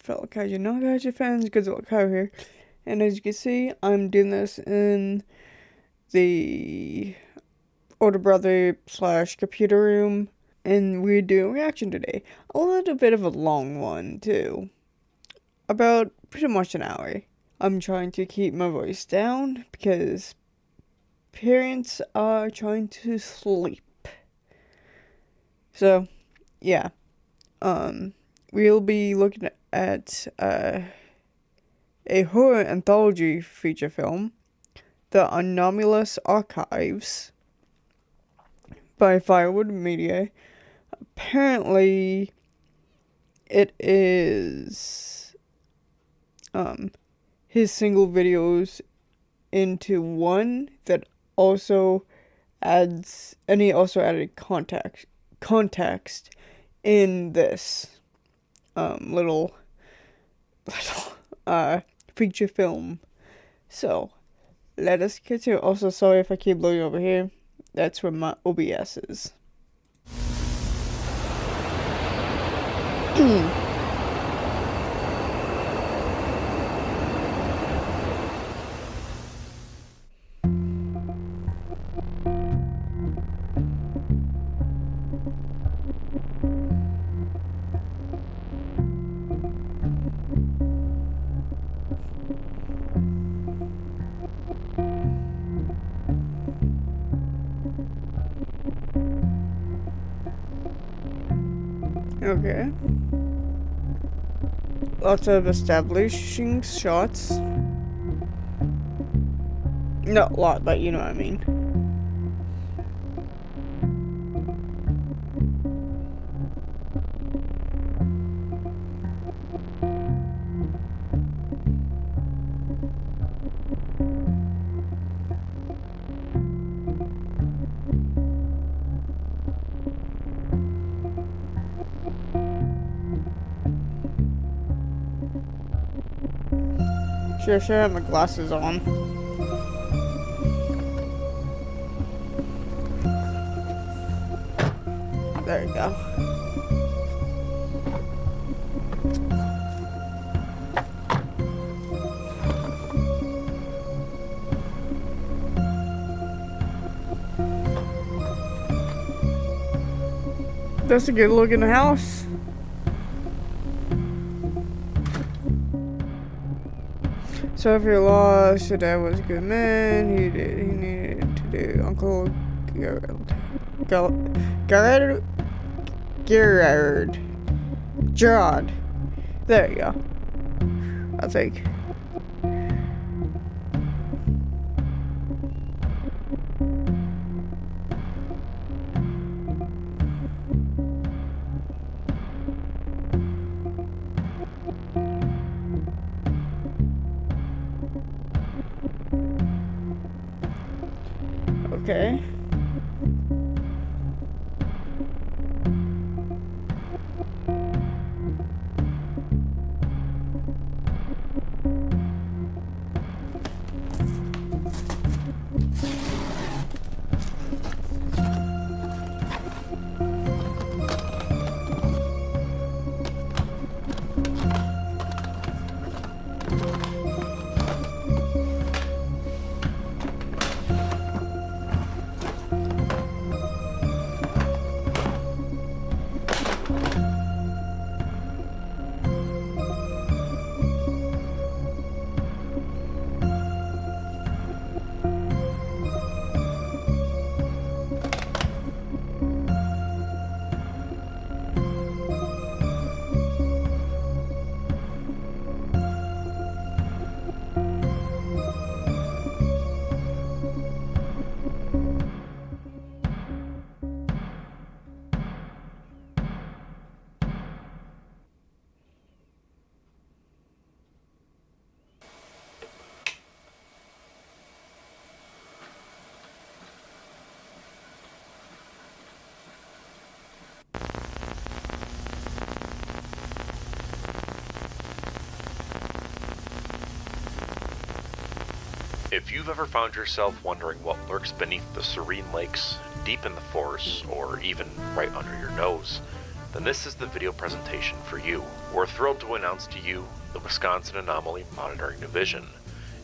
fellow Kaiju not Kaiju fans, good old Kyru here. And as you can see, I'm doing this in the older brother slash computer room, and we're doing reaction today. A little bit of a long one too, about pretty much an hour. I'm trying to keep my voice down because parents are trying to sleep. So, yeah. We'll be looking at a horror anthology feature film, The Anomalous Archives, by Firewood Media. Apparently, it is his single videos into one that also adds, and he also added context in this little feature film. So let us get to it. Also, sorry if I keep looking over here. That's where my OBS is. Okay. Lots of establishing shots. Not a lot, but you know what I mean. Should I have my glasses on? There you go. That's a good looking house. So if you're lost, your dad was a good man. He needed to do Uncle Gerard. There you go. I think. Okay. If you've ever found yourself wondering what lurks beneath the serene lakes, deep in the forests, or even right under your nose, then this is the video presentation for you. We're thrilled to announce to you the Wisconsin Anomaly Monitoring Division,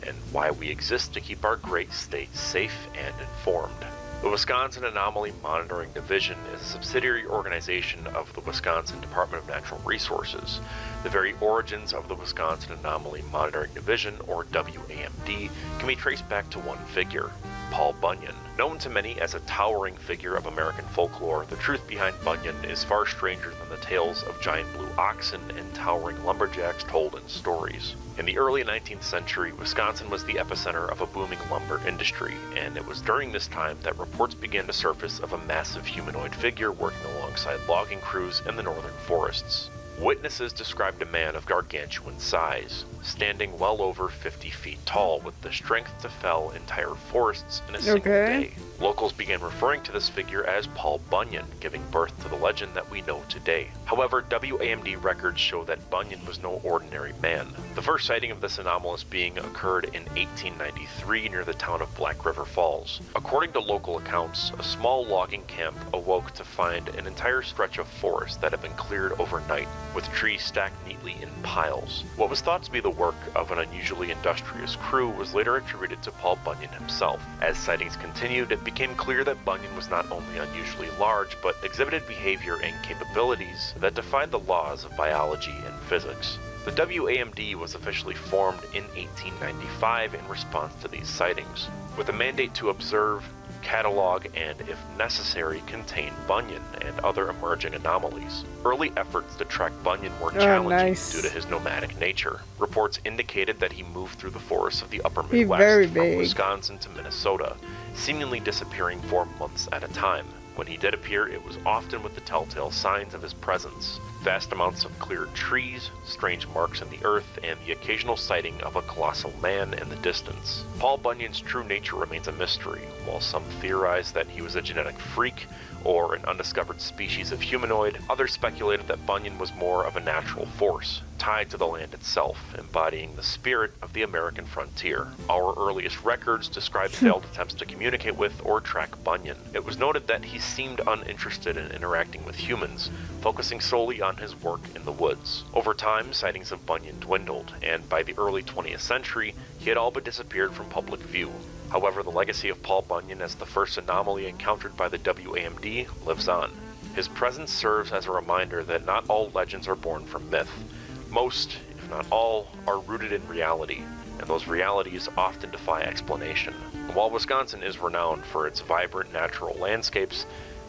and why we exist to keep our great state safe and informed. The Wisconsin Anomaly Monitoring Division is a subsidiary organization of the Wisconsin Department of Natural Resources. The very origins of the Wisconsin Anomaly Monitoring Division, or WAMD, can be traced back to one figure, Paul Bunyan. Known to many as a towering figure of American folklore, the truth behind Bunyan is far stranger than the tales of giant blue oxen and towering lumberjacks told in stories. In the early 19th century, Wisconsin was the epicenter of a booming lumber industry, and it was during this time that reports began to surface of a massive humanoid figure working alongside logging crews in the northern forests. Witnesses described a man of gargantuan size, standing well over 50 feet tall with the strength to fell entire forests in a single day. Locals began referring to this figure as Paul Bunyan, giving birth to the legend that we know today. However, WAMD records show that Bunyan was no ordinary man. The first sighting of this anomalous being occurred in 1893 near the town of Black River Falls. According to local accounts, a small logging camp awoke to find an entire stretch of forest that had been cleared overnight, with trees stacked neatly in piles. What was thought to be the work of an unusually industrious crew was later attributed to Paul Bunyan himself. As sightings continued, it became clear that Bunyan was not only unusually large, but exhibited behavior and capabilities that defied the laws of biology and physics. The WAMD was officially formed in 1895 in response to these sightings, with a mandate to observe, catalog, and, if necessary, contain Bunyan and other emerging anomalies. Early efforts to track Bunyan were challenging due to his nomadic nature. Reports indicated that he moved through the forests of the upper Midwest from Wisconsin to Minnesota, seemingly disappearing for months at a time. When he did appear, it was often with the telltale signs of his presence: vast amounts of cleared trees, strange marks in the earth, and the occasional sighting of a colossal man in the distance. Paul Bunyan's true nature remains a mystery. While some theorize that he was a genetic freak or an undiscovered species of humanoid, others speculated that Bunyan was more of a natural force, tied to the land itself, embodying the spirit of the American frontier. Our earliest records describe failed attempts to communicate with or track Bunyan. It was noted that he seemed uninterested in interacting with humans, focusing solely on his work in the woods. Over time, sightings of Bunyan dwindled, and by the early 20th century, he had all but disappeared from public view. However, the legacy of Paul Bunyan as the first anomaly encountered by the WAMD lives on. His presence serves as a reminder that not all legends are born from myth. Most, if not all, are rooted in reality, and those realities often defy explanation. While Wisconsin is renowned for its vibrant natural landscapes,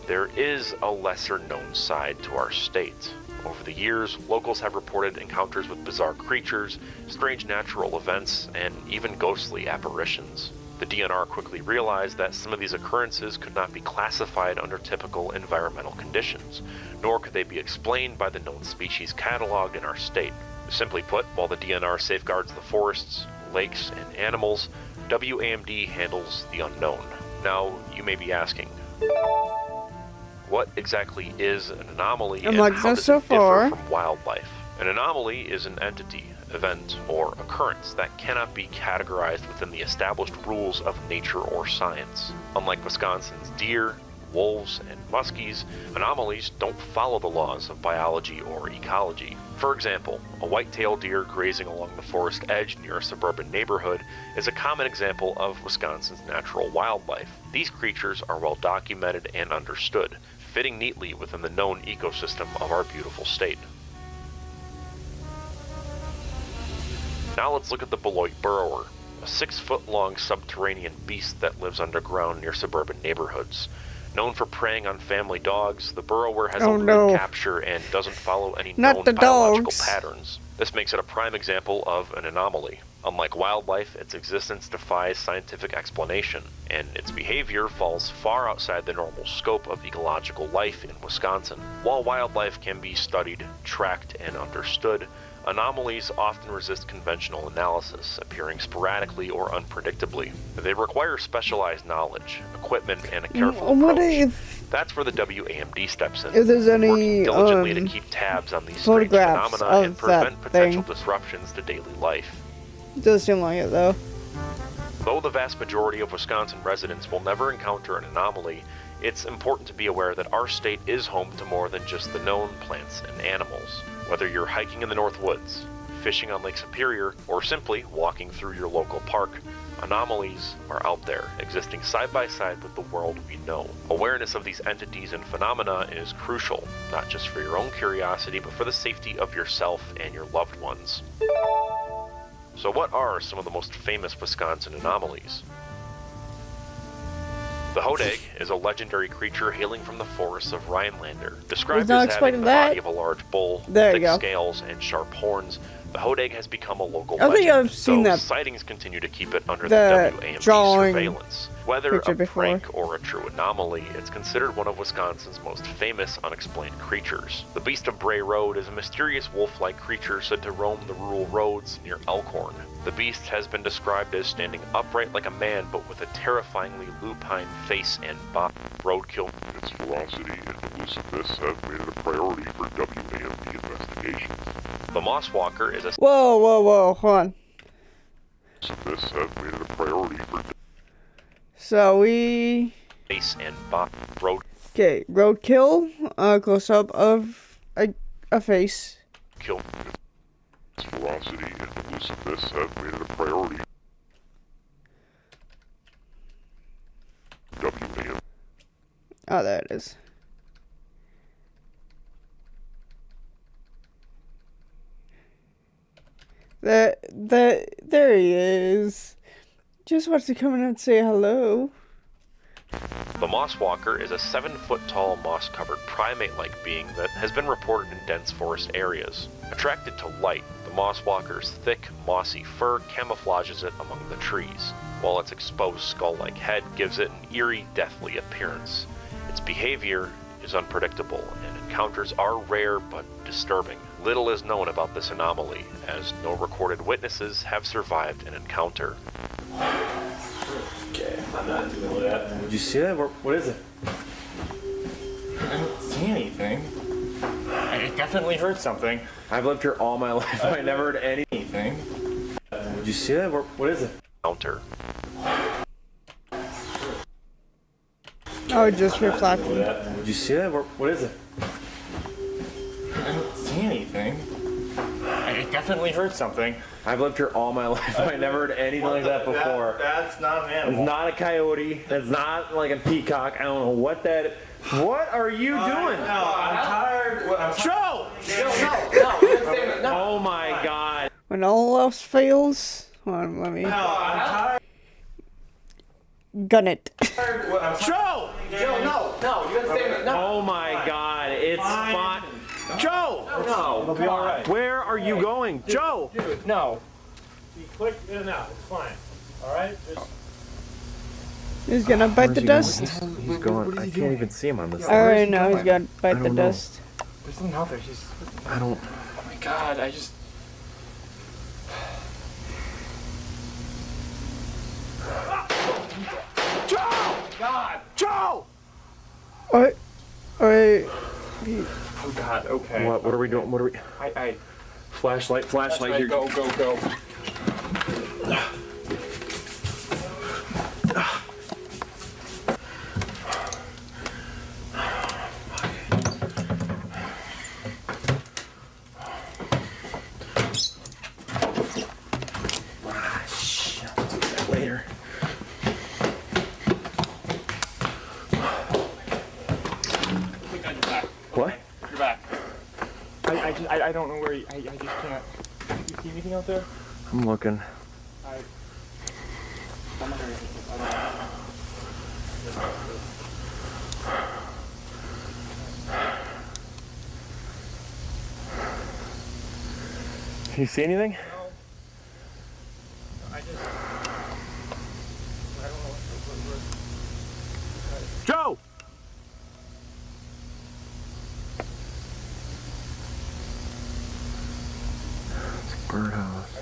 there is a lesser-known side to our state. Over the years, locals have reported encounters with bizarre creatures, strange natural events, and even ghostly apparitions. The DNR quickly realized that some of these occurrences could not be classified under typical environmental conditions, nor could they be explained by the known species cataloged in our state. Simply put, while the DNR safeguards the forests, lakes, and animals, WAMD handles the unknown. Now, you may be asking, what exactly is an anomaly, and how does it differ from wildlife? An anomaly is an entity, event, or occurrence that cannot be categorized within the established rules of nature or science. Unlike Wisconsin's deer, wolves, and muskies, anomalies don't follow the laws of biology or ecology. For example, a white-tailed deer grazing along the forest edge near a suburban neighborhood is a common example of Wisconsin's natural wildlife. These creatures are well documented and understood, fitting neatly within the known ecosystem of our beautiful state. Now let's look at the Beloit burrower, a 6-foot-long subterranean beast that lives underground near suburban neighborhoods. Known for preying on family dogs, the burrower has eluded capture and doesn't follow any known biological patterns. This makes it a prime example of an anomaly. Unlike wildlife, its existence defies scientific explanation, and its behavior falls far outside the normal scope of ecological life in Wisconsin. While wildlife can be studied, tracked, and understood, anomalies often resist conventional analysis, appearing sporadically or unpredictably. They require specialized knowledge, equipment, and a careful approach. That's where the WAMD steps in, working diligently to keep tabs on these strange phenomena and prevent potential disruptions to daily life. It does seem like it, though. Though the vast majority of Wisconsin residents will never encounter an anomaly, it's important to be aware that our state is home to more than just the known plants and animals. Whether you're hiking in the North Woods, fishing on Lake Superior, or simply walking through your local park, anomalies are out there, existing side by side with the world we know. Awareness of these entities and phenomena is crucial, not just for your own curiosity, but for the safety of yourself and your loved ones. So what are some of the most famous Wisconsin anomalies? The Hodag is a legendary creature hailing from the forests of Rhinelander. Described as having the body of a large bull, thick scales, and sharp horns, the Hodag has become a local legend. I think I've seen that. Sightings continue to keep it under the WAMP surveillance. Whether a prank or a true anomaly, it's considered one of Wisconsin's most famous unexplained creatures. The Beast of Bray Road is a mysterious wolf-like creature said to roam the rural roads near Elkhorn. The beast has been described as standing upright like a man, but with a terrifyingly lupine face and body. Roadkill. Its ferocity and elusiveness have made it a priority for WAMP investigations. The Mosswalker is a... Whoa, hold on. This have made it a priority for... So we... Face and body. Road... Okay, roadkill, close-up of a face. Kill. Its ferocity and elusiveness have made it a priority. WAMP. Oh, there it is. There he is. Just wants to come in and say hello. The Mosswalker is a 7-foot-tall, moss-covered primate-like being that has been reported in dense forest areas. Attracted to light, the Mosswalker's thick, mossy fur camouflages it among the trees, while its exposed skull-like head gives it an eerie, deathly appearance. Its behavior is unpredictable, and encounters are rare but disturbing. Little is known about this anomaly, as no recorded witnesses have survived an encounter. Okay, I'm not doing that. Did you see that? What is it? I didn't see anything. I definitely heard something. I've lived here all my life. I never heard anything. Did you see that? What is it? Encounter. Oh, just reflecting. Did you see that? What is it? I didn't see anything. I definitely heard something. I've lived here all my life. I never heard anything like that before. That's not an animal. It's not a coyote. It's not like a peacock. I don't know what that. What are you doing? No, I'm tired. Joe! No. Oh my God! When all else fails, hold on, let me No, I'm tired. gun it. Joe! No, you didn't say that. No. Oh my God! It's fine. Joe! No. It'll be all right. Where are you going, Joe? Dude, no. You click in and out. It's fine. All right. Just... He's gonna bite the dust. He's going. I can't even see him on this. Alright, now he's gonna bite the dust. There's something out there. She's... I don't. Oh my God, I just... Joe! God. Joe! Alright. Oh God, okay. What are we doing? What are we? I... Flashlight here. Go. Later. What? You're back. I don't know where you... I just can't... You see anything out there? I'm looking. I'm not hearing anything. I You see anything? No. I don't know what... Joe! Birdhouse.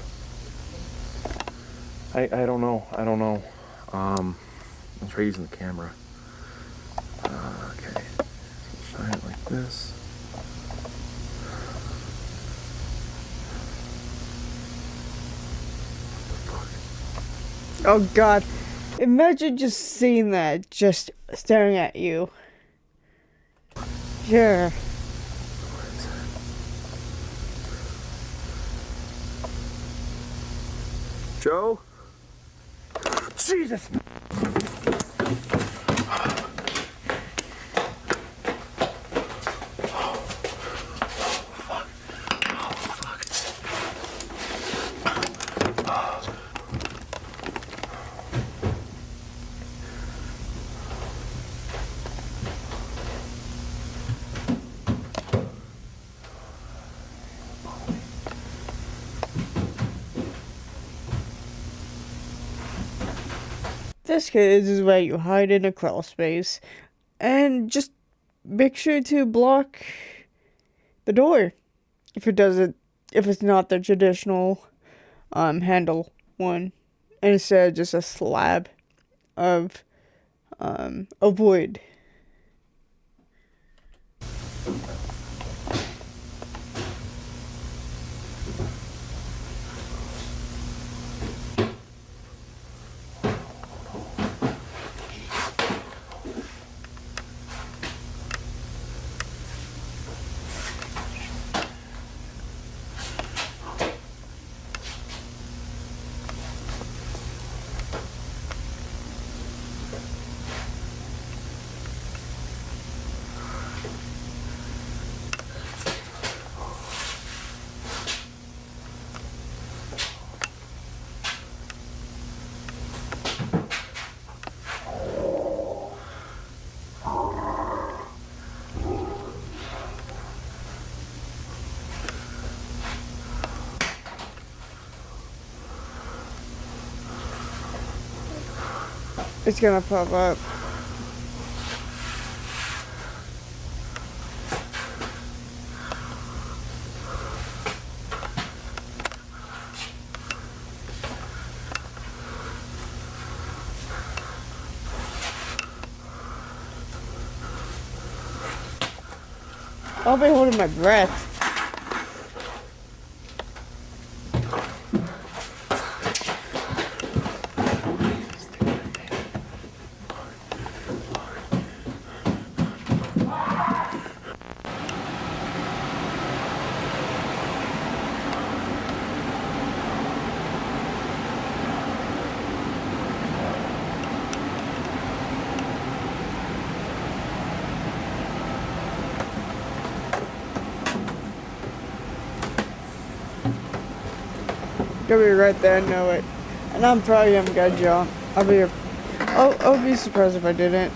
I don't know. I'll try using the camera. Okay. So shine it like this. Fuck. Oh god. Imagine just seeing that, just staring at you. Yeah. Joe? Jesus! This is where you hide in a crawl space. And just make sure to block the door. If it's not the traditional handle one. And instead just a slab of wood. It's gonna pop up. I'll be holding my breath. You'll be right there, know it. And I'm probably gonna jump. I'll be surprised if I didn't.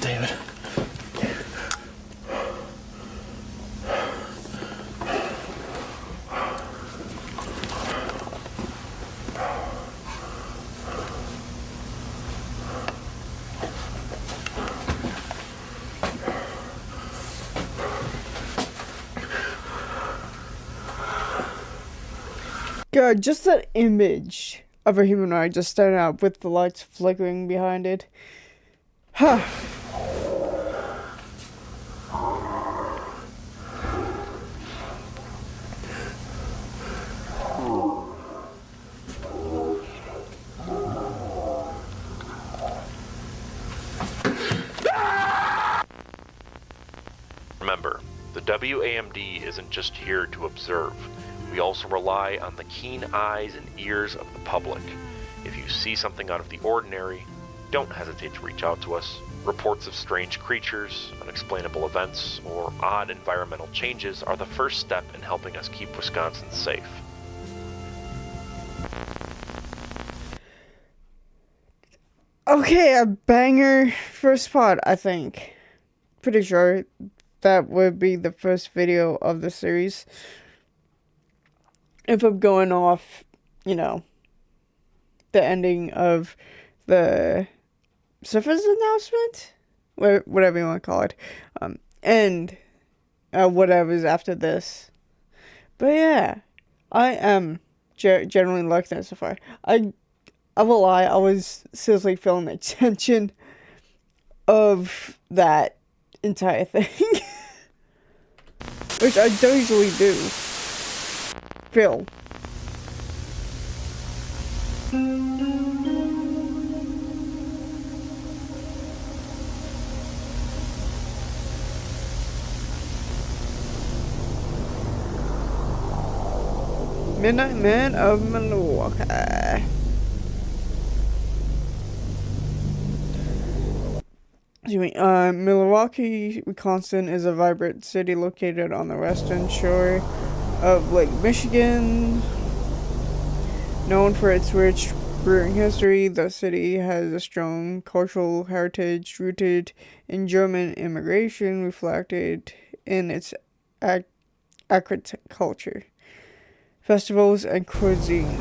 David. God, just that image of a humanoid just standing up with the lights flickering behind it. Huh. Remember, the WAMD isn't just here to observe. We also rely on the keen eyes and ears of the public. If you see something out of the ordinary, don't hesitate to reach out to us. Reports of strange creatures, unexplainable events, or odd environmental changes are the first step in helping us keep Wisconsin safe. Okay, a banger first part, I think. Pretty sure that would be the first video of the series. If I'm going off, the ending of the Pacifica's announcement, whatever you want to call it, and whatever's after this. But yeah, I am generally liking it so far. I will lie, I was seriously feeling the tension of that entire thing, which I don't usually do feel. Midnight Man of Milwaukee. Milwaukee, Wisconsin is a vibrant city located on the western shore of Lake Michigan. Known for its rich brewing history, the city has a strong cultural heritage rooted in German immigration, reflected in its agriculture, festivals, and cuisine.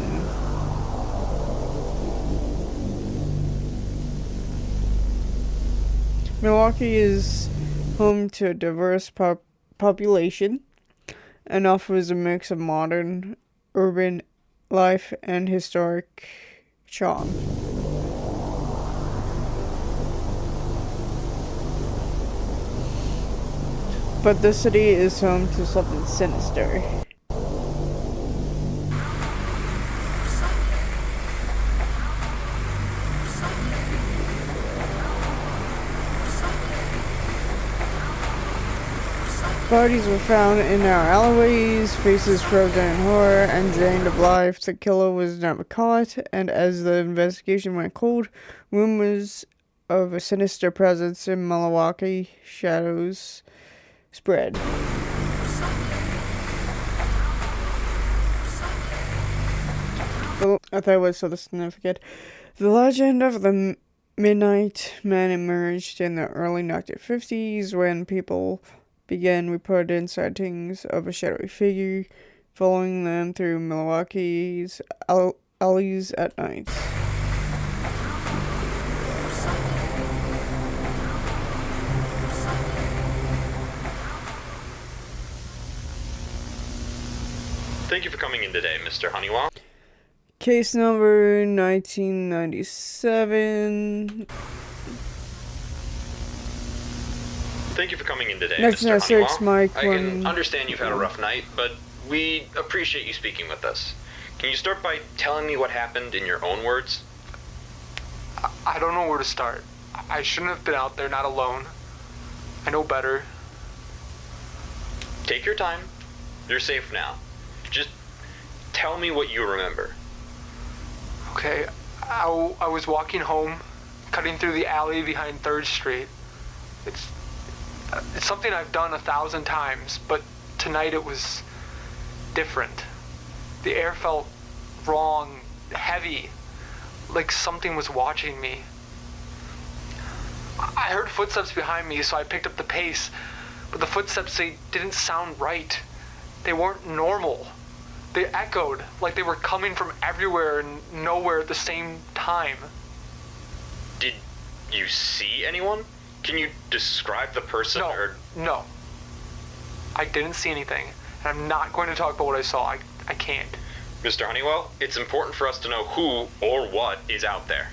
Milwaukee is home to a diverse population and offers a mix of modern, urban life and historic charm. But the city is home to something sinister. Bodies were found in our alleyways, faces frozen in horror and drained of life. The killer was never caught, and as the investigation went cold, rumors of a sinister presence in Milwaukee shadows spread. I thought it was so significant. The legend of the Midnight Man emerged in the early 1950s when people began reporting sightings of a shadowy figure following them through Milwaukee's alleys at night. Thank you for coming in today, Mr. Honeywell. Case number 1997. Thank you for coming in today, Next Mr. six, Honeywell. Mike, I can understand you've had a rough night, but we appreciate you speaking with us. Can you start by telling me what happened in your own words? I don't know where to start. I shouldn't have been out there, not alone. I know better. Take your time. You're safe now. Just tell me what you remember. Okay, I was walking home, cutting through the alley behind 3rd Street. It's something I've done 1,000 times, but tonight it was different. The air felt wrong, heavy, like something was watching me. I heard footsteps behind me, so I picked up the pace, but the footsteps, they didn't sound right. They weren't normal. They echoed like they were coming from everywhere and nowhere at the same time. Did you see anyone? Can you describe the person No. I didn't see anything, and I'm not going to talk about what I saw. I can't. Mr. Honeywell, it's important for us to know who or what is out there.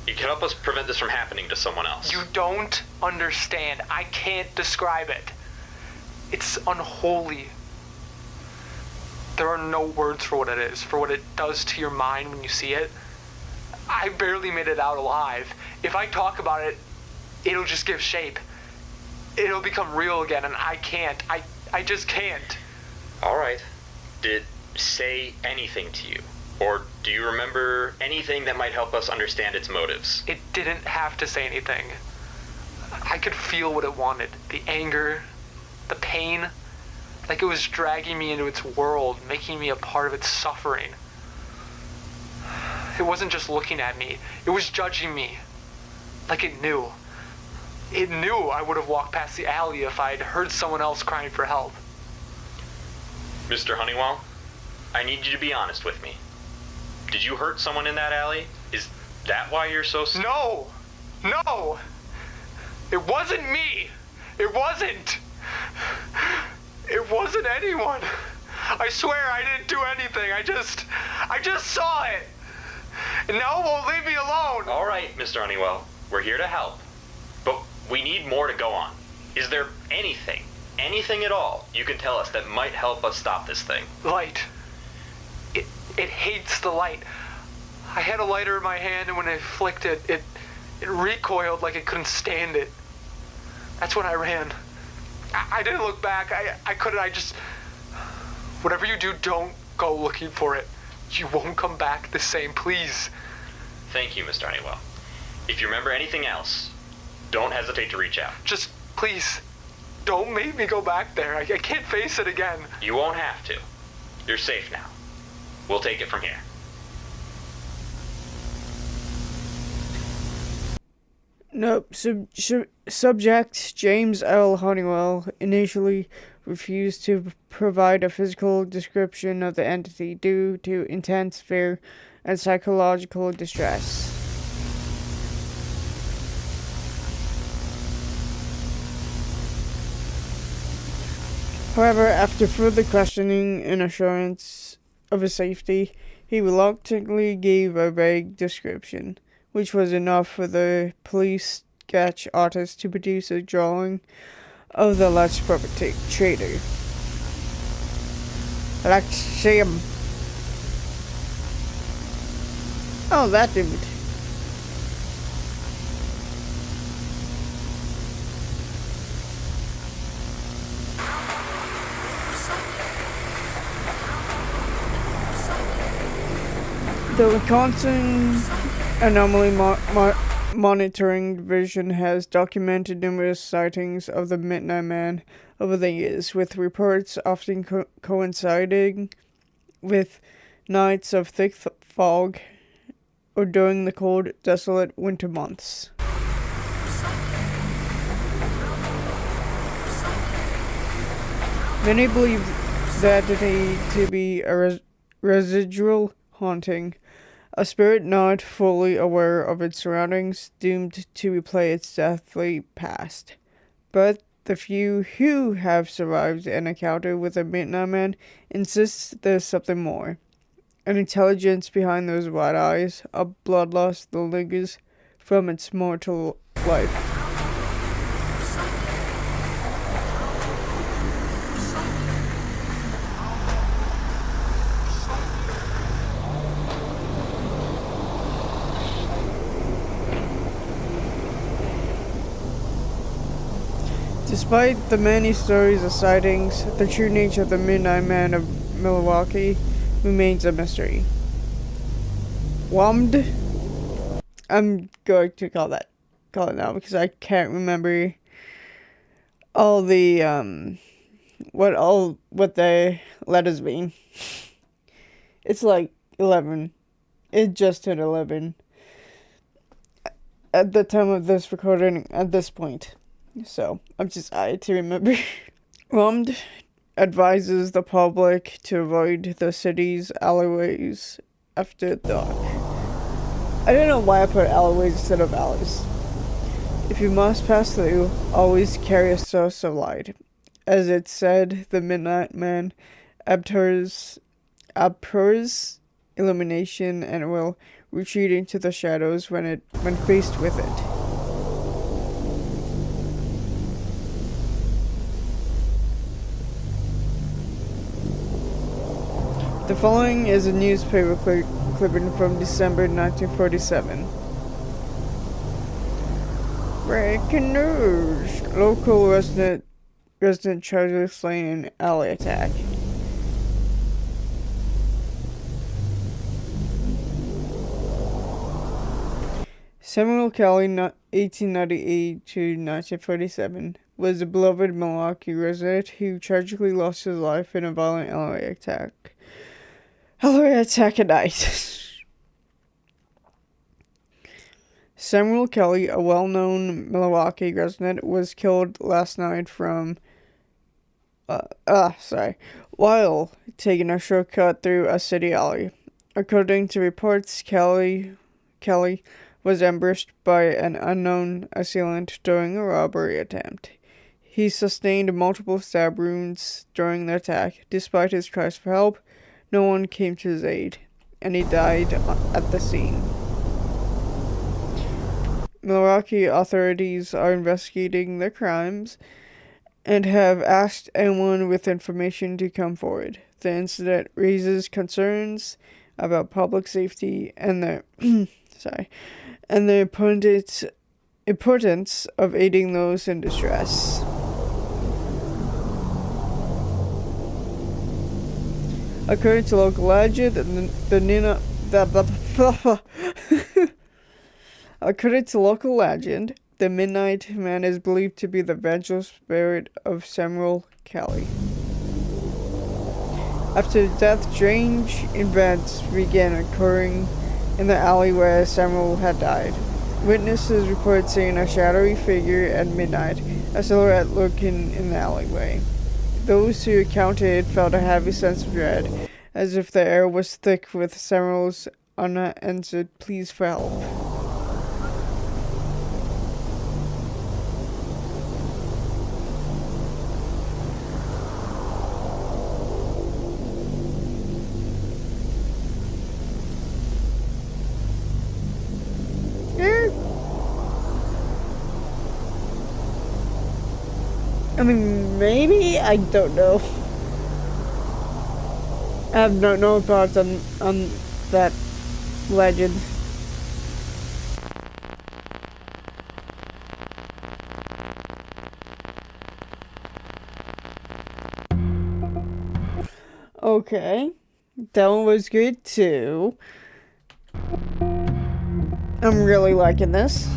You can help us prevent this from happening to someone else. You don't understand. I can't describe it. It's unholy. There are no words for what it is, for what it does to your mind when you see it. I barely made it out alive. If I talk about it, it'll just give shape. It'll become real again, and I can't. I just can't. All right. Did it say anything to you? Or do you remember anything that might help us understand its motives? It didn't have to say anything. I could feel what it wanted. The anger, the pain, like it was dragging me into its world, making me a part of its suffering. It wasn't just looking at me, it was judging me. Like it knew. It knew I would have walked past the alley if I'd heard someone else crying for help. Mr. Honeywell, I need you to be honest with me. Did you hurt someone in that alley? Is that why you're so... No! No! It wasn't me! It wasn't! It wasn't anyone! I swear I didn't do anything. I just saw it! And now it won't leave me alone! All right, Mr. Honeywell. We're here to help. But we need more to go on. Is there anything at all you can tell us that might help us stop this thing? Light. It hates the light. I had a lighter in my hand, and when I flicked it, it recoiled like it couldn't stand it. That's when I ran. I didn't look back. I couldn't. Whatever you do, don't go looking for it. You won't come back the same, please. Thank you, Mr. Honeywell. If you remember anything else, don't hesitate to reach out. Just, please, don't make me go back there. I can't face it again. You won't have to. You're safe now. We'll take it from here. Nope. Subject James L. Honeywell initially refused to provide a physical description of the entity due to intense fear and psychological distress. However, after further questioning and assurance of his safety, he reluctantly gave a vague description, which was enough for the police sketch artist to produce a drawing of the alleged perpetrator. Let's see him. Oh, that dude. The Wisconsin Anomaly Monitoring Division has documented numerous sightings of the Midnight Man over the years, with reports often coinciding with nights of thick fog or during the cold, desolate winter months. Many believe the entity to be a residual haunting, a spirit not fully aware of its surroundings, doomed to replay its deathly past. But the few who have survived an encounter with a Midnight Man insist there's something more. An intelligence behind those wide eyes, a bloodlust that lingers from its mortal life. Despite the many stories of sightings, the true nature of the Midnight Man of Milwaukee remains a mystery. Wamd? I'm going to call it now because I can't remember all the what the letters mean. It's like 11. It just turned 11 at the time of this recording at this point. So, I'm just added to remember. Wamd advises the public to avoid the city's alleyways after dark. I don't know why I put alleyways instead of alleys. If you must pass through, always carry a source of light. As it said, the Midnight Man abhors illumination and will retreat into the shadows when faced with it. The following is a newspaper clipping from December 1947. Breaking news! Local resident tragically slain in alley attack. Samuel Kelly, 1898 to 1947, was a beloved Milwaukee resident who tragically lost his life in a violent alley attack. At night. Samuel Kelly, a well-known Milwaukee resident, was killed last night while taking a shortcut through a city alley. According to reports, Kelly was ambushed by an unknown assailant during a robbery attempt. He sustained multiple stab wounds during the attack. Despite his cries for help, no one came to his aid, and he died at the scene. Milwaukee authorities are investigating the crimes and have asked anyone with information to come forward. The incident raises concerns about public safety and the and the importance of aiding those in distress. According to local legend, according to local legend, the Midnight Man is believed to be the vengeful spirit of Samuel Kelly. After his death, strange events began occurring in the alley where Samuel had died. Witnesses report seeing a shadowy figure at midnight, a silhouette lurking in the alleyway. Those who encountered it felt a heavy sense of dread, as if the air was thick with Samuel's unanswered pleas for help. I mean, maybe? I don't know. I have no thoughts on that legend. Okay. That one was good too. I'm really liking this.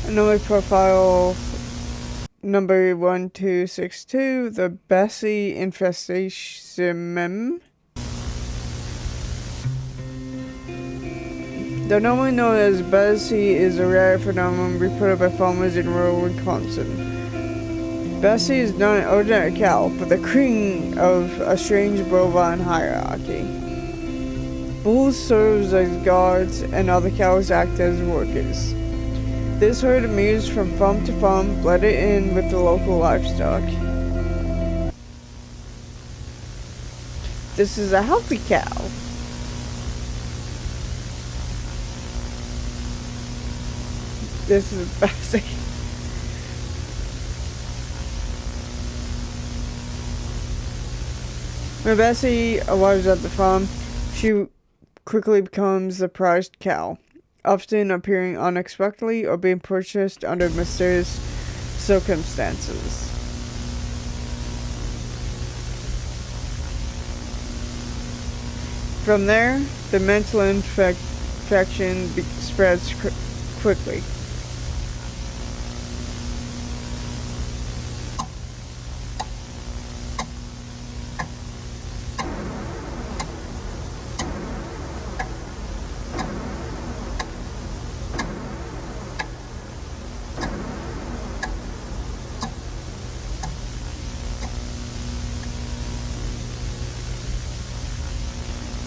Anomaly profile number 1262, the Bessie infestation. The anomaly known as Bessie is a rare phenomenon reported by farmers in rural Wisconsin. Bessie is not an ordinary cow, but the king of a strange bovine hierarchy. Bulls serve as guards, and other cows act as workers. This herd moves from farm to farm, blended in with the local livestock. This is a healthy cow. This is Bessie. When Bessie arrives at the farm, she quickly becomes the prized cow, often appearing unexpectedly or being purchased under mysterious circumstances. From there, the mental infection spreads quickly.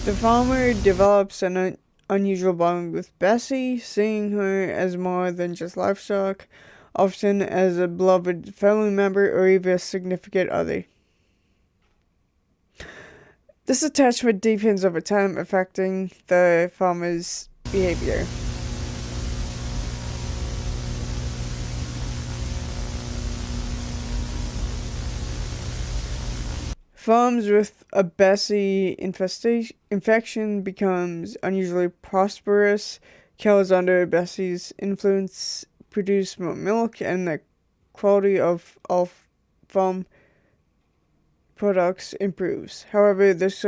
The farmer develops an unusual bond with Bessie, seeing her as more than just livestock, often as a beloved family member or even a significant other. This attachment deepens over time, affecting the farmer's behavior. Farms with a Bessie infection becomes unusually prosperous. Cows under Bessie's influence produce more milk, and the quality of all farm products improves. However, this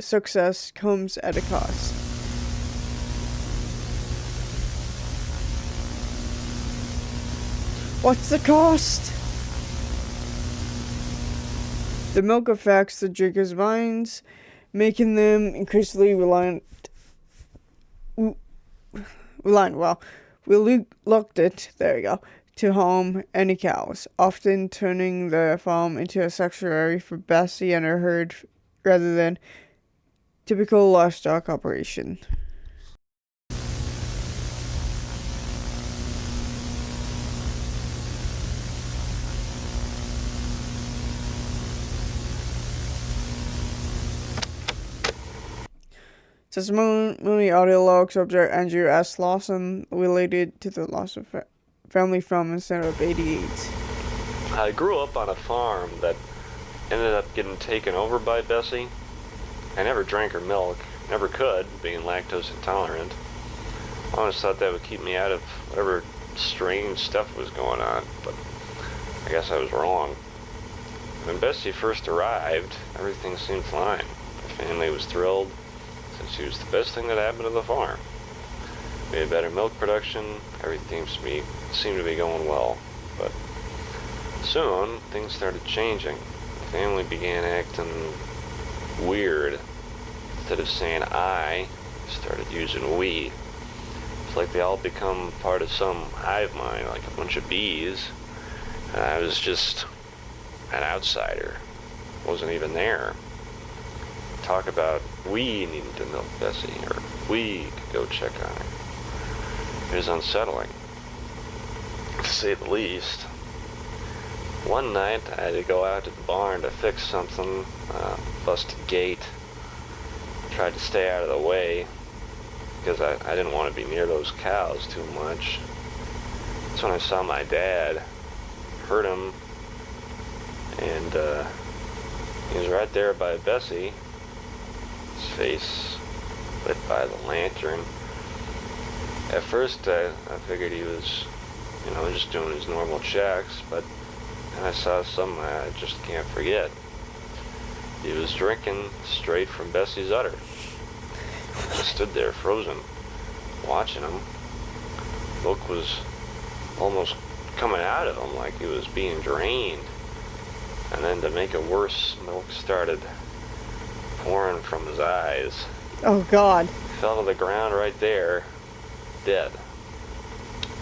success comes at a cost. What's the cost? The milk affects the drinkers' minds, making them increasingly reluctant, to harm any cows, often turning the farm into a sanctuary for Bessie and her herd rather than typical livestock operation. Testimony audio log subject Andrew S. Lawson related to the loss of family from instead of 88. I grew up on a farm that ended up getting taken over by Bessie. I never drank her milk, never could, being lactose intolerant. I always thought that would keep me out of whatever strange stuff was going on, but I guess I was wrong. When Bessie first arrived, everything seemed fine. The family was thrilled, since she was the best thing that happened to the farm. We had better milk production, everything seemed to be going well, but soon things started changing. The family began acting weird. Instead of saying I, started using we. It's like they all become part of some hive mind, like a bunch of bees, and I was just an outsider. Wasn't even there. Talk about we needing to milk Bessie, or we could go check on her. It was unsettling, to say the least. One night, I had to go out to the barn to fix something, busted gate. Tried to stay out of the way, because I didn't want to be near those cows too much. That's when I saw my dad, heard him, and he was right there by Bessie, his face lit by the lantern. At first, I figured he was, just doing his normal checks, but then I saw something I just can't forget. He was drinking straight from Bessie's udder. I stood there frozen, watching him. Milk was almost coming out of him like he was being drained. And then to make it worse, milk started pouring from his eyes. Oh, God. Fell to the ground right there, dead.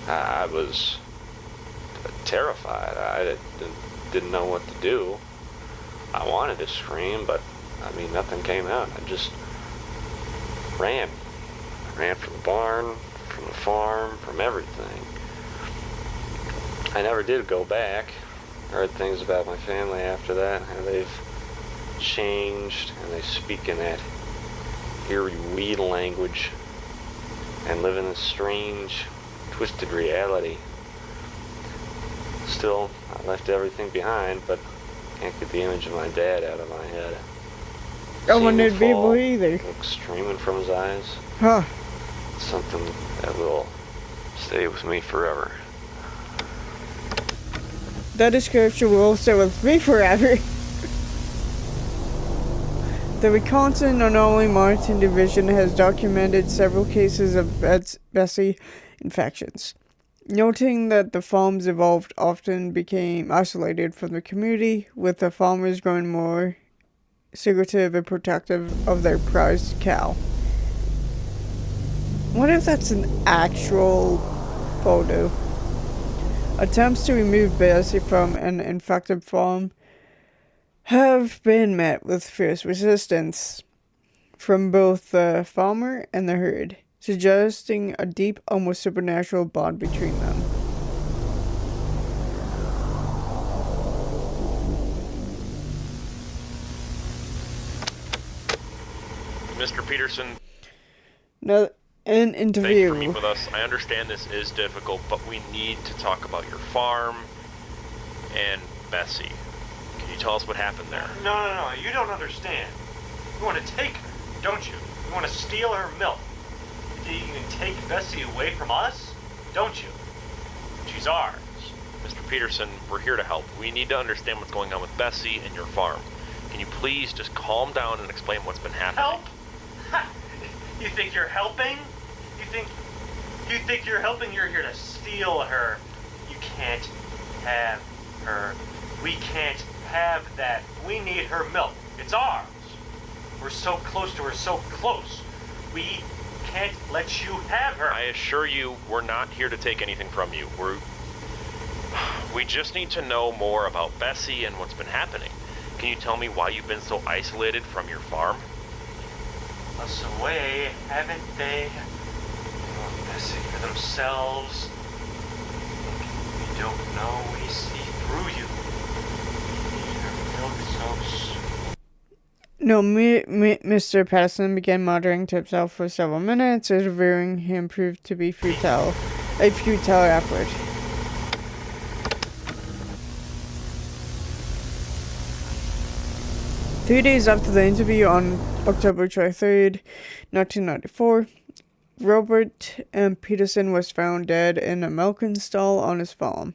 I was terrified. I didn't know what to do. I wanted to scream, but nothing came out. I just ran. I ran from the barn, from the farm, from everything. I never did go back. I heard things about my family after that, how they've changed, and they speak in that eerie weed language and live in this strange, twisted reality. Still, I left everything behind, but can't get the image of my dad out of my head. I wouldn't be able either. Milk streaming from his eyes. Huh. Something that will stay with me forever. That description will stay with me forever. The Wisconsin Anomaly Monitoring Division has documented several cases of Bessie infections, noting that the farms involved often became isolated from the community, with the farmers growing more secretive and protective of their prized cow. What if that's an actual photo? Attempts to remove Bessie from an infected farm have been met with fierce resistance from both the farmer and the herd, suggesting a deep, almost supernatural bond between them. Mr. Peterson, Now, an thank you interview. for meeting with us. I understand this is difficult, but we need to talk about your farm and Bessie. Can Can you tell us what happened there? No, you don't understand. You want to take her, don't you? You want to steal her milk. You think you can take Bessie away from us? Don't you? She's ours. Mr. Peterson, we're here to help. We need to understand what's going on with Bessie and your farm. Can you please just calm down and explain what's been happening? Help? Ha! You think you're helping? You think you're helping? You're here to steal her. You can't have her. We can't have that. We need her milk. It's ours. We're so close to her, so close. We can't let you have her. I assure you, we're not here to take anything from you. We just need to know more about Bessie and what's been happening. Can you tell me why you've been so isolated from your farm? Us away, haven't they? They want Bessie for themselves. We don't know. We see through you. We need her milk so soon. No, Mr. Patterson began muttering to himself for several minutes, as revering him proved to be a futile effort. Three days after the interview on October 23rd, 1994, Robert M. Peterson was found dead in a milking stall on his farm.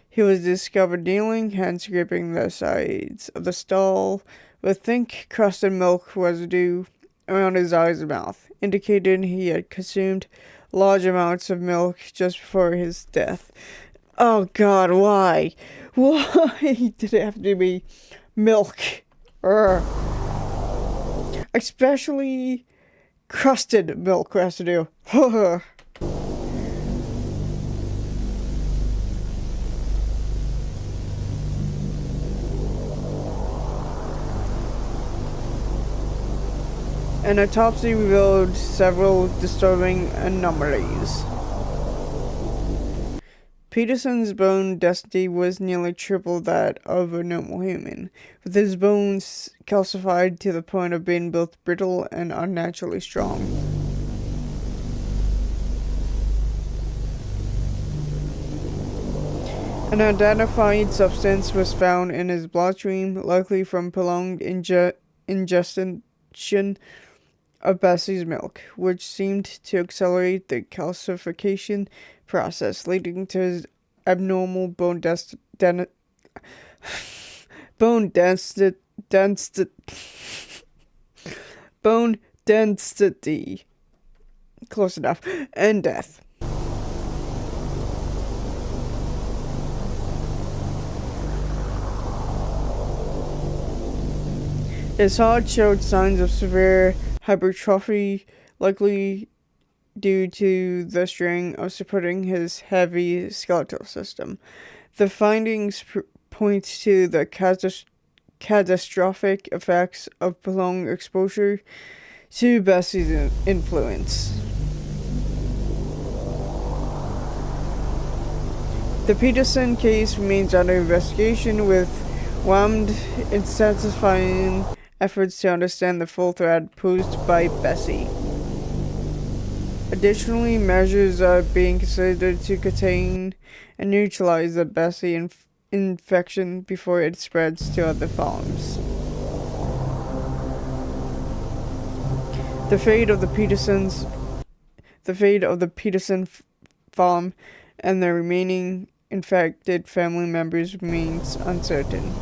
He was discovered kneeling, hands gripping the sides of the stall, with thick crusted milk residue around his eyes and mouth, indicating he had consumed large amounts of milk just before his death. Oh God, why? Why did it have to be milk? Urgh. Especially crusted milk residue. An autopsy revealed several disturbing anomalies. Peterson's bone density was nearly triple that of a normal human, with his bones calcified to the point of being both brittle and unnaturally strong. An identified substance was found in his bloodstream, likely from prolonged ingestion of Bessie's milk, which seemed to accelerate the calcification process, leading to his abnormal bone density, close enough, and death. His heart showed signs of severe hypertrophy, likely due to the strain of supporting his heavy skeletal system. The findings point to the catastrophic effects of prolonged exposure to Bessie's influence. The Peterson case remains under investigation, with WAMD intensifying efforts to understand the full threat posed by Bessie. Additionally, measures are being considered to contain and neutralize the Bessie infection before it spreads to other farms. The fate of the Peterson farm and the remaining infected family members remains uncertain.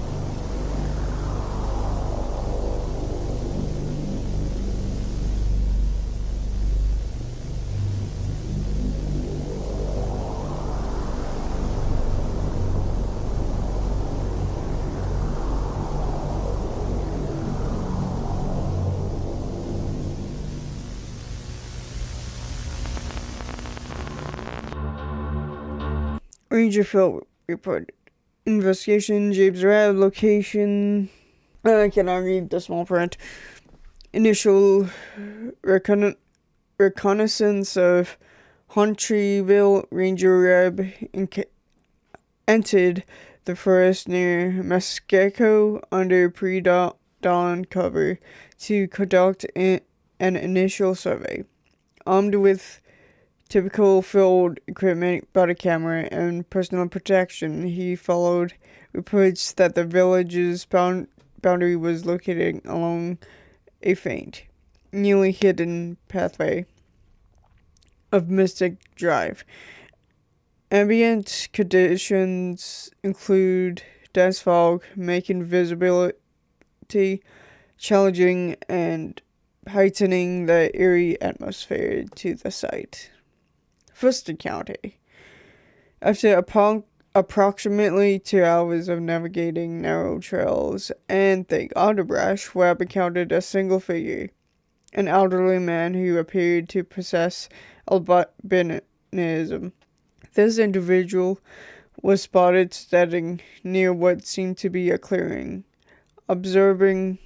Ranger Phil reported. Investigation, James Rab, location. I cannot read the small print. Initial reconnaissance of Huntryville. Ranger Rab entered the forest near Muskego under pre-dawn cover to conduct an initial survey. Armed with typical field equipment, body camera, and personal protection, he followed reports that the village's boundary was located along a faint, nearly hidden pathway of Mystic Drive. Ambient conditions include dense fog, making visibility challenging and heightening the eerie atmosphere to the site. First encounter. After approximately 2 hours of navigating narrow trails and thick underbrush, Webb encountered a single figure, an elderly man who appeared to possess albinism. This individual was spotted standing near what seemed to be a clearing, observing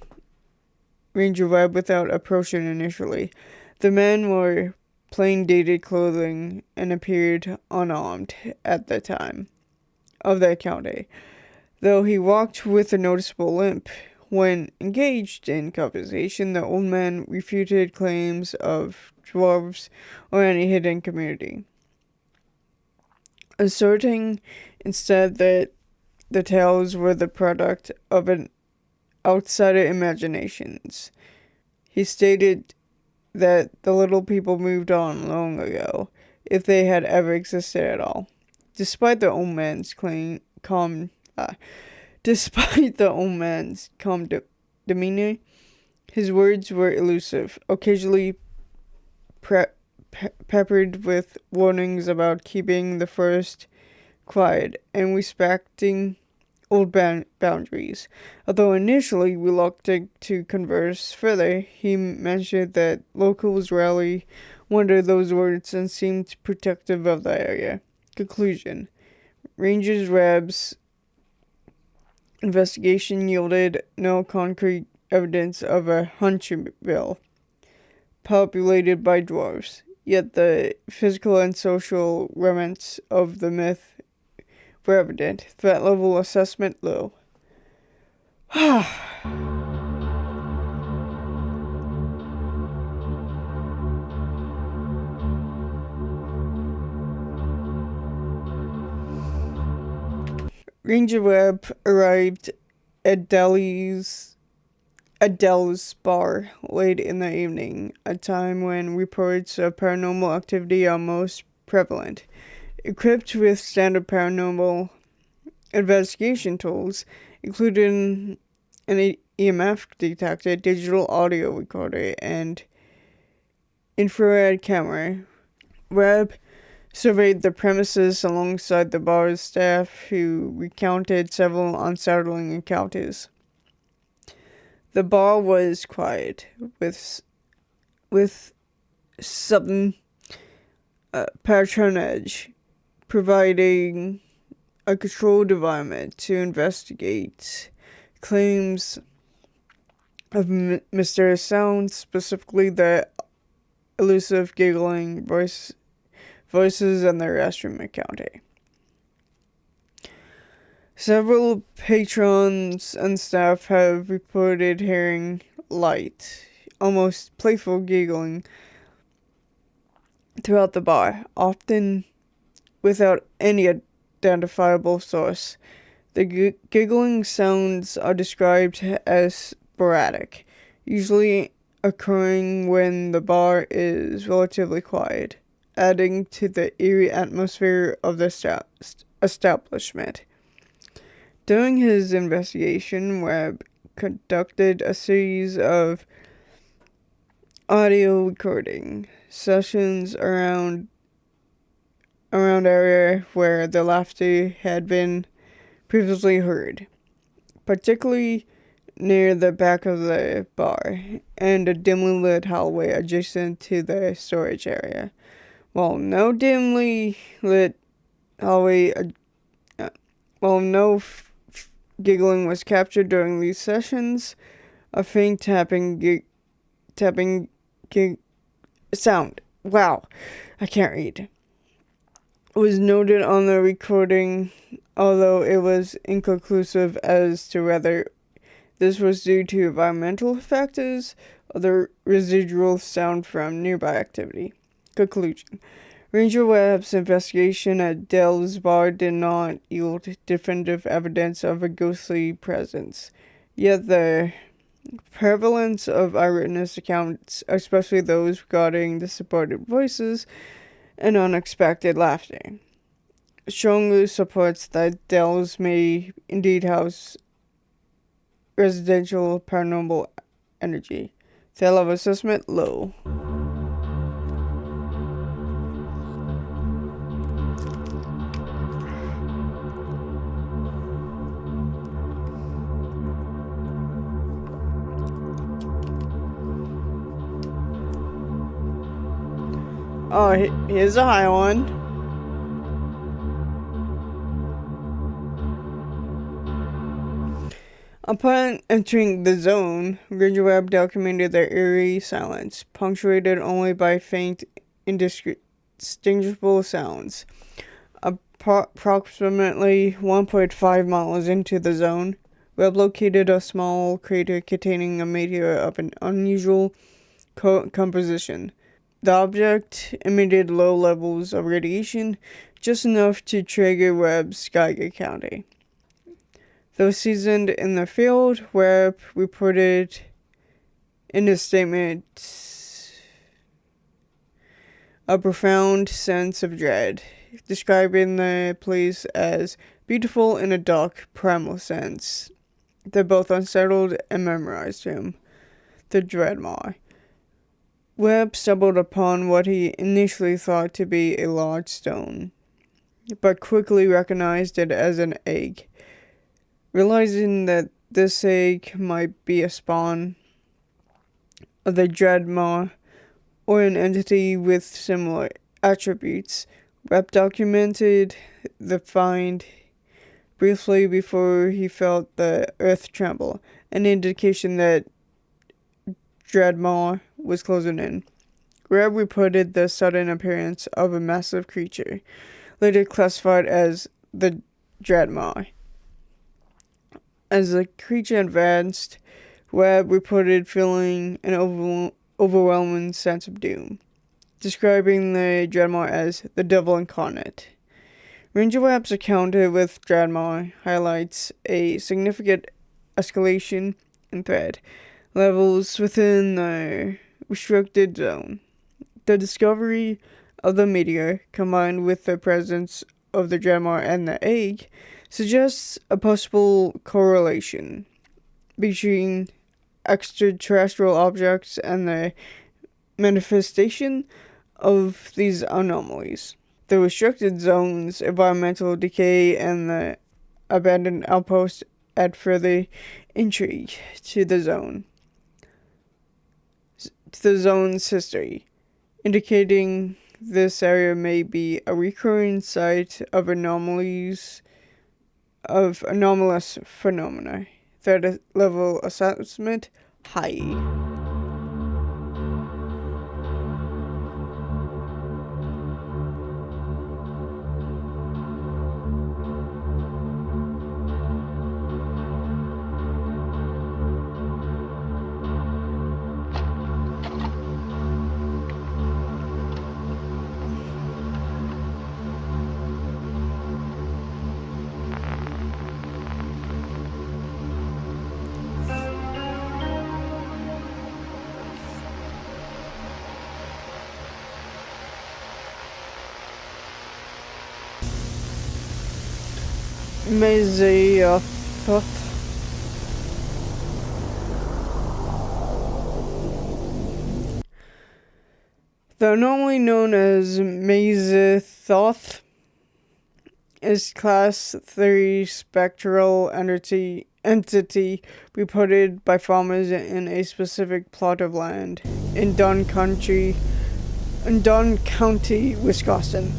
Ranger Webb without approaching initially. The man wore plain dated clothing and appeared unarmed at the time of the encounter, though he walked with a noticeable limp. When engaged in conversation, the old man refuted claims of dwarves or any hidden community, asserting instead that the tales were the product of an outsider imaginations. He stated that the little people moved on long ago, if they had ever existed at all. Despite the old man's calm demeanor, his words were elusive, occasionally peppered with warnings about keeping the forest quiet and respecting old boundaries. Although initially reluctant to converse further, he mentioned that locals rarely wondered those words and seemed protective of the area. Conclusion. Rangers Reb's investigation yielded no concrete evidence of a Hunterville populated by dwarves, yet the physical and social remnants of the myth were evident. Threat level assessment low. Ranger Webb arrived at Dell's bar late in the evening, a time when reports of paranormal activity are most prevalent. Equipped with standard paranormal investigation tools, including an EMF detector, digital audio recorder, and infrared camera, Webb surveyed the premises alongside the bar's staff, who recounted several unsettling encounters. The bar was quiet, with some patronage, providing a controlled environment to investigate claims of mysterious sounds, specifically the elusive giggling voices and the restroom encounter. Several patrons and staff have reported hearing light, almost playful giggling throughout the bar, often without any identifiable source. The giggling sounds are described as sporadic, usually occurring when the bar is relatively quiet, adding to the eerie atmosphere of the establishment. During his investigation, Webb conducted a series of audio recording sessions around area where the laughter had been previously heard, particularly near the back of the bar and a dimly lit hallway adjacent to the storage area. While no dimly lit hallway, giggling was captured during these sessions, a faint tapping sound. Wow, I can't read. Was noted on the recording, although it was inconclusive as to whether this was due to environmental factors or the residual sound from nearby activity. Conclusion. Ranger Webb's investigation at Dell's bar did not yield definitive evidence of a ghostly presence, yet the prevalence of eyewitness accounts, especially those regarding disembodied voices and unexpected laughter, strongly supports that Dells may indeed house residential paranormal energy. Tail of assessment low. Oh, here's a high one. Upon entering the zone, Ranger Webb documented the eerie silence, punctuated only by faint, indistinguishable sounds. Approximately 1.5 miles into the zone, Webb located a small crater containing a meteor of an unusual composition. The object emitted low levels of radiation, just enough to trigger Webb's Geiger counter. Though seasoned in the field, Webb reported in his statement a profound sense of dread, describing the place as beautiful in a dark, primal sense that both unsettled and memorized him, the Dreadmaw. Webb stumbled upon what he initially thought to be a large stone, but quickly recognized it as an egg. Realizing that this egg might be a spawn of the Dreadmaw or an entity with similar attributes, Webb documented the find briefly before he felt the earth tremble, an indication that Dreadmaw was closing in. Webb reported the sudden appearance of a massive creature, later classified as the Dreadmaw. As the creature advanced, Webb reported feeling an overwhelming sense of doom, describing the Dreadmaw as the devil incarnate. Ranger Webb's encounter with Dreadmaw highlights a significant escalation in threat levels within the restricted zone. The discovery of the meteor, combined with the presence of the Dreadmaw and the egg, suggests a possible correlation between extraterrestrial objects and the manifestation of these anomalies. The restricted zone's environmental decay and the abandoned outpost add further intrigue to the zone's history, indicating this area may be a recurring site of anomalous phenomena. Threat level assessment high. Mazathoth. The anomaly known as Mazathoth is Class 3 spectral entity reported by farmers in a specific plot of land in Dunn County, Wisconsin.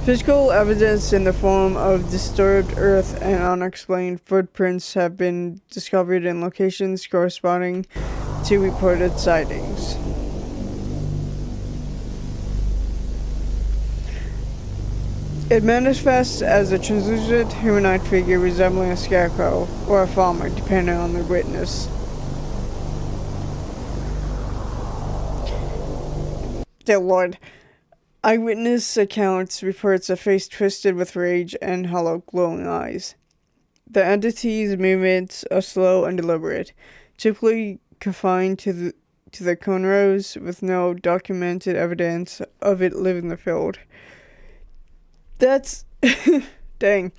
Physical evidence in the form of disturbed earth and unexplained footprints have been discovered in locations corresponding to reported sightings. It manifests as a translucent humanoid figure resembling a scarecrow or a farmer, depending on the witness. Still, Lord. Eyewitness accounts reports a face twisted with rage and hollow glowing eyes. The entity's movements are slow and deliberate, typically confined to the cornrows with no documented evidence of it living the field. That's dang.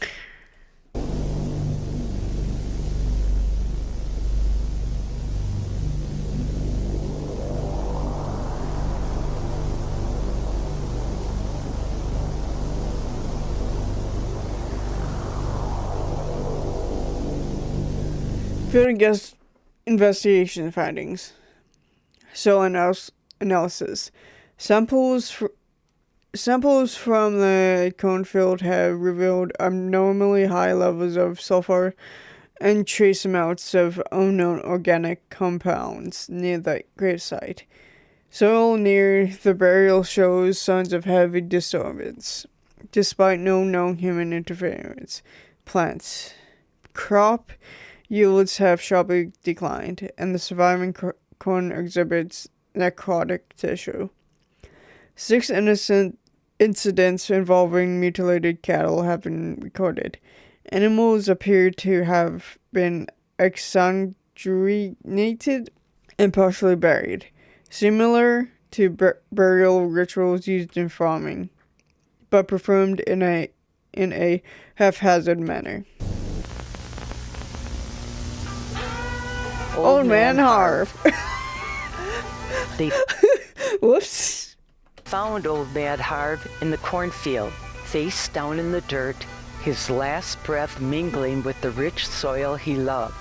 Field and guest investigation findings. Soil analysis. Samples from the cornfield have revealed abnormally high levels of sulfur and trace amounts of unknown organic compounds near the gravesite. Soil near the burial shows signs of heavy disturbance, despite no known human interference. Plants. Crop yields have sharply declined, and the surviving corn exhibits necrotic tissue. 6 innocent incidents involving mutilated cattle have been recorded. Animals appear to have been exsanguinated and partially buried, similar to burial rituals used in farming, but performed in a haphazard manner. Old Man Harv. They Whoops. found Old Man Harv in the cornfield, face down in the dirt, his last breath mingling with the rich soil he loved.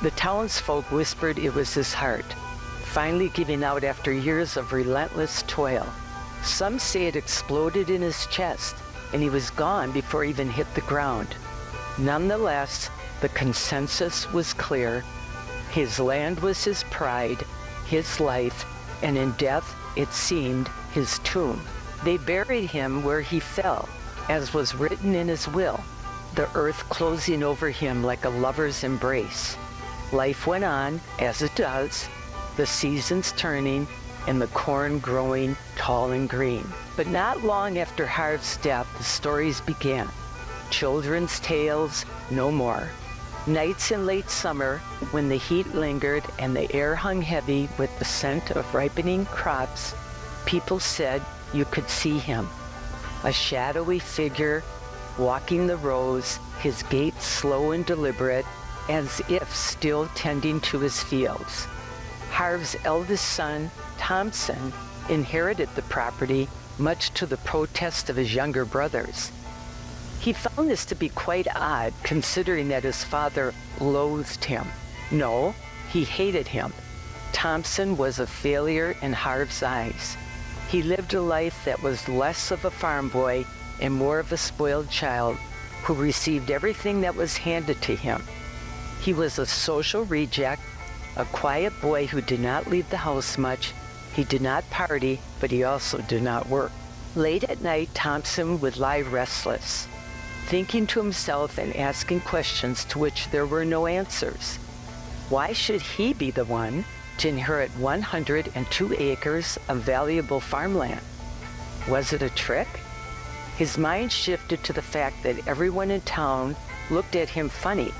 The townsfolk whispered it was his heart, finally giving out after years of relentless toil. Some say it exploded in his chest, and he was gone before he even hit the ground. Nonetheless, the consensus was clear. His land was his pride, his life, and in death, it seemed, his tomb. They buried him where he fell, as was written in his will, the earth closing over him like a lover's embrace. Life went on, as it does, the seasons turning, and the corn growing tall and green. But not long after Harv's death, the stories began. Children's tales, no more. Nights in late summer, when the heat lingered and the air hung heavy with the scent of ripening crops, people said you could see him, a shadowy figure walking the rows, his gait slow and deliberate, as if still tending to his fields. Harv's eldest son, Thompson, inherited the property, much to the protest of his younger brothers. He found this to be quite odd, considering that his father loathed him. No, he hated him. Thompson was a failure in Harv's eyes. He lived a life that was less of a farm boy and more of a spoiled child who received everything that was handed to him. He was a social reject, a quiet boy who did not leave the house much. He did not party, but he also did not work. Late at night, Thompson would lie restless, thinking to himself and asking questions to which there were no answers. Why should he be the one to inherit 102 acres of valuable farmland? Was it a trick? His mind shifted to the fact that everyone in town looked at him funny.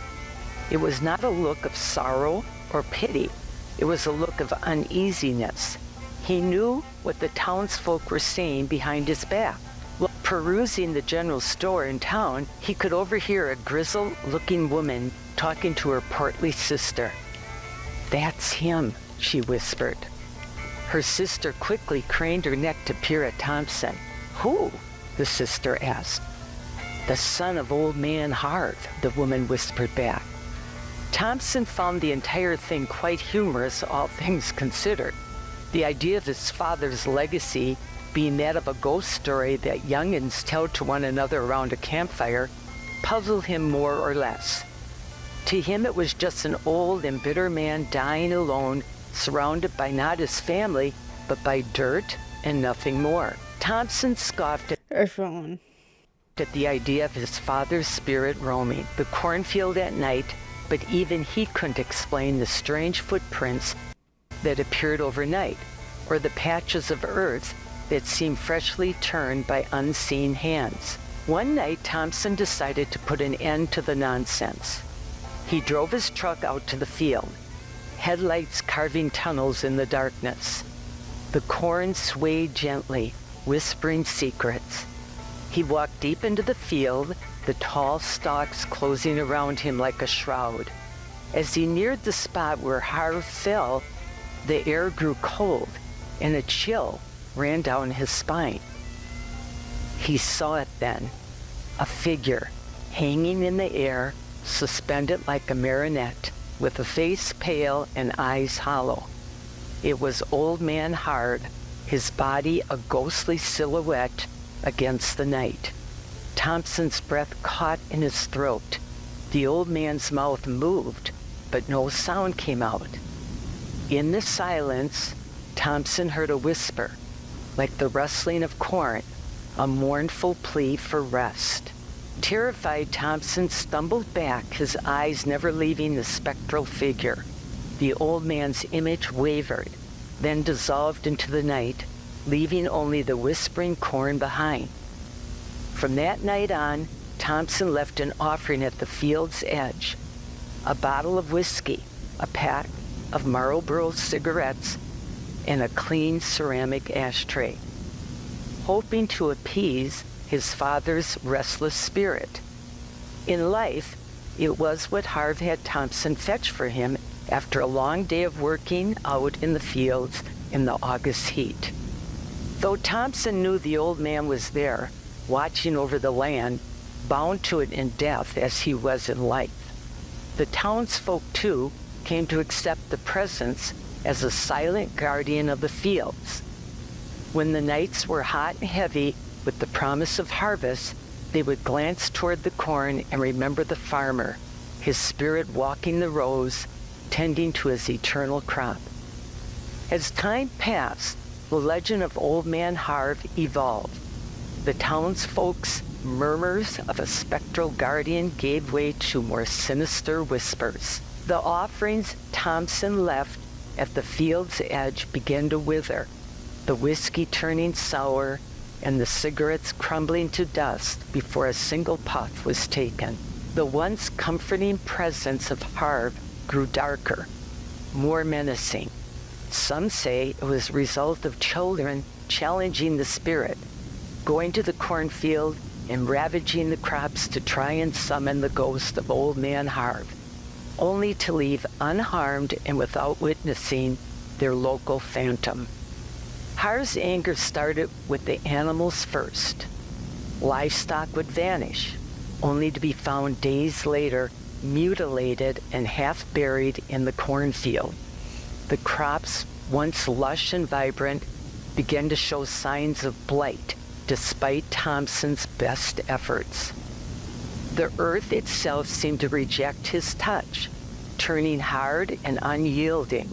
It was not a look of sorrow or pity. It was a look of uneasiness. He knew what the townsfolk were saying behind his back. While perusing the general store in town, he could overhear a grizzled-looking woman talking to her portly sister. "That's him," she whispered. Her sister quickly craned her neck to peer at Thompson. "Who?" the sister asked. "The son of Old Man Harv," the woman whispered back. Thompson found the entire thing quite humorous, all things considered. The idea of his father's legacy being that of a ghost story that youngins tell to one another around a campfire puzzled him more or less. To him it was just an old and bitter man dying alone, surrounded by not his family, but by dirt and nothing more. Thompson scoffed at the idea of his father's spirit roaming the cornfield at night, but even he couldn't explain the strange footprints that appeared overnight, or the patches of earth that seemed freshly turned by unseen hands. One night, Thompson decided to put an end to the nonsense. He drove his truck out to the field, headlights carving tunnels in the darkness. The corn swayed gently, whispering secrets. He walked deep into the field, the tall stalks closing around him like a shroud. As he neared the spot where Harv fell, the air grew cold, and a chill ran down his spine. He saw it then, a figure hanging in the air, suspended like a marionette, with a face pale and eyes hollow. It was Old Man Harv, his body a ghostly silhouette against the night. Thompson's breath caught in his throat. The old man's mouth moved, but no sound came out. In the silence, Thompson heard a whisper, like the rustling of corn, a mournful plea for rest. Terrified, Thompson stumbled back, his eyes never leaving the spectral figure. The old man's image wavered, then dissolved into the night, leaving only the whispering corn behind. From that night on, Thompson left an offering at the field's edge: a bottle of whiskey, a pack of Marlboro cigarettes, and a clean ceramic ashtray, hoping to appease his father's restless spirit. In life, it was what Harv had Thompson fetch for him after a long day of working out in the fields in the August heat. Though Thompson knew the old man was there, watching over the land, bound to it in death as he was in life, the townsfolk, too, came to accept the presence as a silent guardian of the fields. When the nights were hot and heavy with the promise of harvest, they would glance toward the corn and remember the farmer, his spirit walking the rows, tending to his eternal crop. As time passed, the legend of Old Man Harv evolved. The townsfolk's murmurs of a spectral guardian gave way to more sinister whispers. The offerings Thompson left at the field's edge began to wither, the whiskey turning sour and the cigarettes crumbling to dust before a single puff was taken. The once comforting presence of Harv grew darker, more menacing. Some say it was a result of children challenging the spirit, going to the cornfield and ravaging the crops to try and summon the ghost of Old Man Harv, only to leave unharmed and without witnessing their local phantom. Harv's anger started with the animals first. Livestock would vanish, only to be found days later mutilated and half buried in the cornfield. The crops, once lush and vibrant, began to show signs of blight despite Thompson's best efforts. The earth itself seemed to reject his touch, turning hard and unyielding.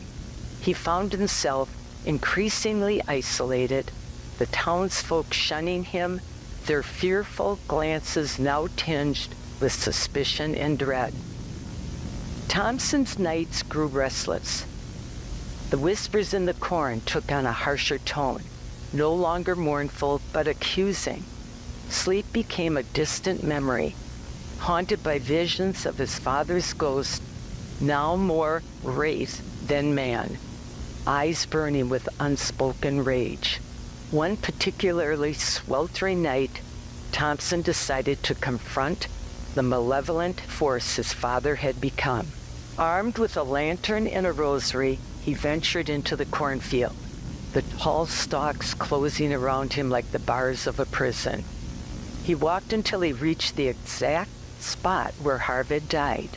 He found himself increasingly isolated, the townsfolk shunning him, their fearful glances now tinged with suspicion and dread. Thompson's nights grew restless. The whispers in the corn took on a harsher tone, no longer mournful but accusing. Sleep became a distant memory, haunted by visions of his father's ghost, now more wraith than man, eyes burning with unspoken rage. One particularly sweltering night, Thompson decided to confront the malevolent force his father had become. Armed with a lantern and a rosary, he ventured into the cornfield, the tall stalks closing around him like the bars of a prison. He walked until he reached the exact spot where Harv had died,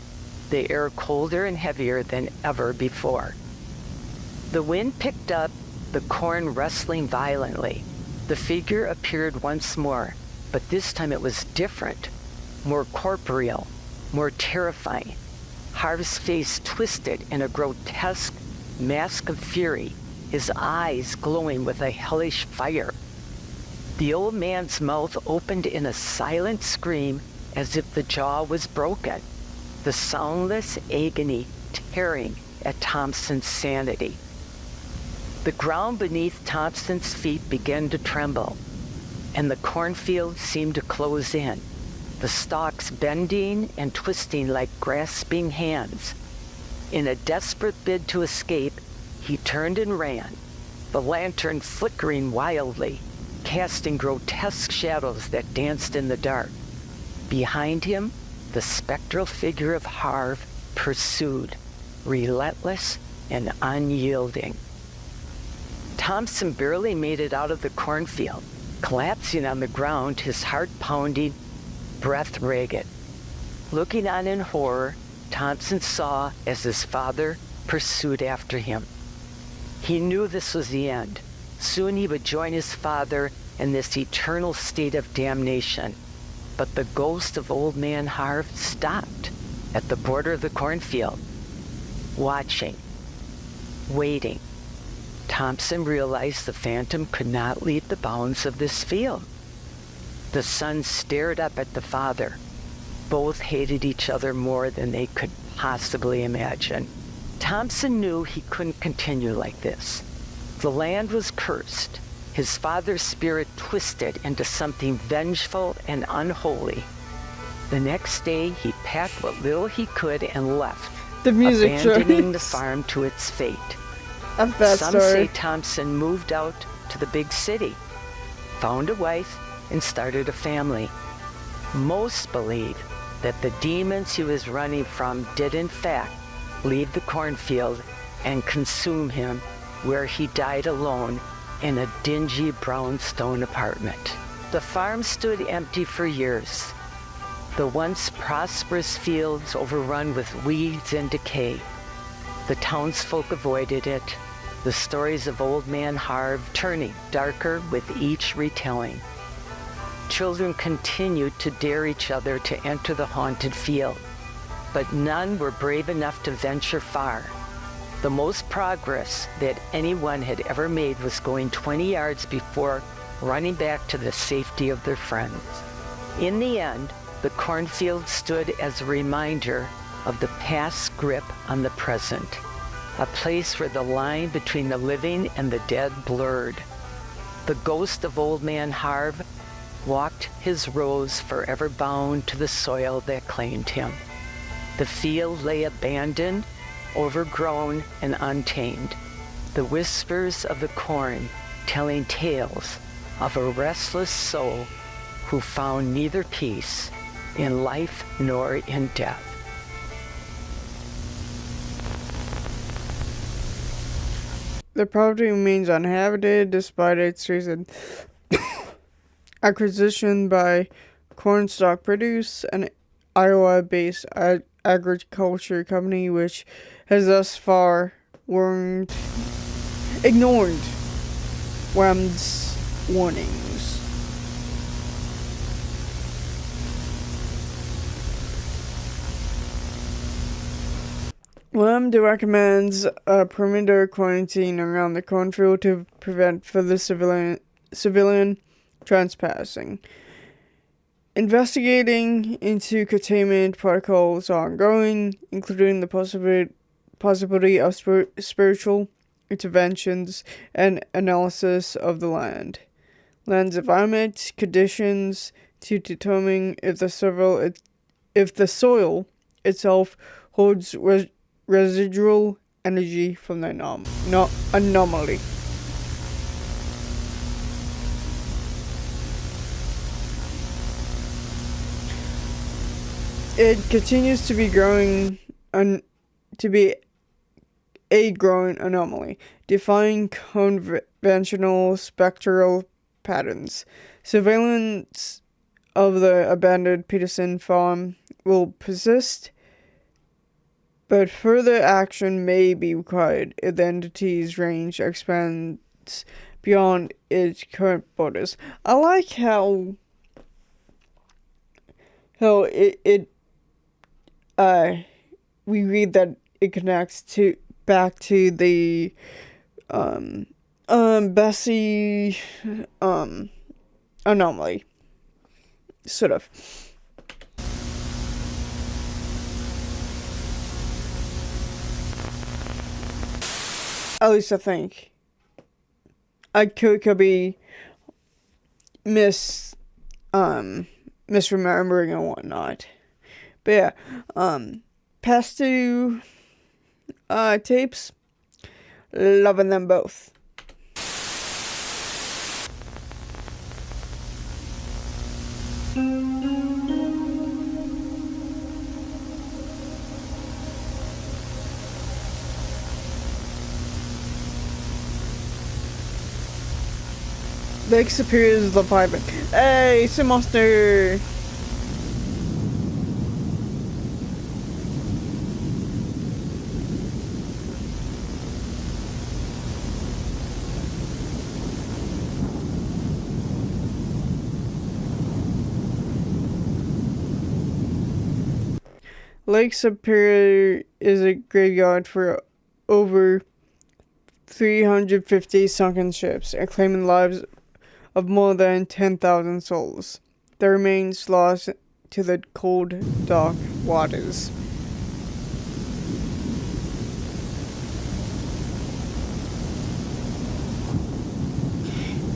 the air colder and heavier than ever before. The wind picked up, the corn rustling violently. The figure appeared once more, but this time it was different, more corporeal, more terrifying. Harv's face twisted in a grotesque mask of fury, his eyes glowing with a hellish fire. The old man's mouth opened in a silent scream as if the jaw was broken, the soundless agony tearing at Thompson's sanity. The ground beneath Thompson's feet began to tremble, and the cornfield seemed to close in, the stalks bending and twisting like grasping hands. In a desperate bid to escape, he turned and ran, the lantern flickering wildly, casting grotesque shadows that danced in the dark. Behind him, the spectral figure of Harv pursued, relentless and unyielding. Thompson barely made it out of the cornfield, collapsing on the ground, his heart pounding, breath ragged. Looking on in horror, Thompson saw as his father pursued after him. He knew this was the end. Soon he would join his father in this eternal state of damnation. But the ghost of Old Man Harv stopped at the border of the cornfield, watching, waiting. Thompson realized the phantom could not leave the bounds of this field. The son stared up at the father. Both hated each other more than they could possibly imagine. Thompson knew he couldn't continue like this. The land was cursed. His father's spirit twisted into something vengeful and unholy. The next day, he packed what little he could and left, The music abandoning the choice farm to its fate. of that Some story. say Thompson moved out to the big city, found a wife, and started a family. Most believe that the demons he was running from did in fact leave the cornfield and consume him, where he died alone in a dingy brownstone apartment. The farm stood empty for years, the once prosperous fields overrun with weeds and decay. The townsfolk avoided it, the stories of Old Man Harv turning darker with each retelling. Children continued to dare each other to enter the haunted field, but none were brave enough to venture far. The most progress that anyone had ever made was going 20 yards before running back to the safety of their friends. In the end, the cornfield stood as a reminder of the past's grip on the present, a place where the line between the living and the dead blurred. The ghost of Old Man Harv walked his rows forever bound to the soil that claimed him. The field lay abandoned, overgrown and untamed, the whispers of the corn telling tales of a restless soul who found neither peace in life nor in death. The property remains uninhabited despite its recent acquisition by Cornstalk Produce, an Iowa-based agriculture company which has thus far ignored WAM's warnings. WAM recommends a perimeter quarantine around the cornfield to prevent further civilian trespassing. Investigating into containment protocols are ongoing, including the possibility of spiritual interventions and analysis of the land's environment conditions to determine if the soil itself holds residual energy from the anomaly. It continues to be a growing anomaly, defying conventional spectral patterns. Surveillance of the abandoned Peterson farm will persist, but further action may be required if the entity's range expands beyond its current borders. I like how we read that it connects back to the Bessie anomaly, sort of. At least I think. I could be misremembering and whatnot. But yeah, past two tapes, loving them both. Lake Superior's Leviathan. Hey, it's a monster! Lake Superior is a graveyard for over 350 sunken ships and claiming lives of more than 10,000 souls. Their remains lost to the cold, dark waters.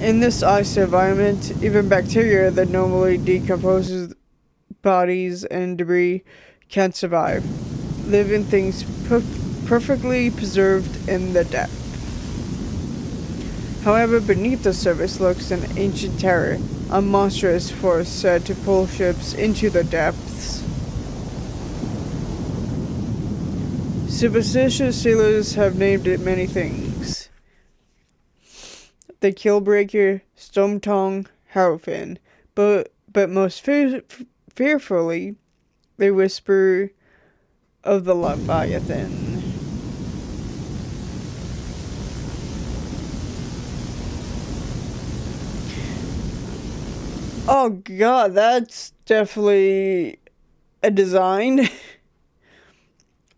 In this ice environment, even bacteria that normally decomposes bodies and debris can't survive. Living things perfectly preserved in the depth. However, beneath the surface lurks an ancient terror, a monstrous force said to pull ships into the depths. Superstitious sailors have named it many things. The Killbreaker, Storm Tongue, Harrowfin, but most fearfully, they whisper of the Leviathan. Oh god, that's definitely a design.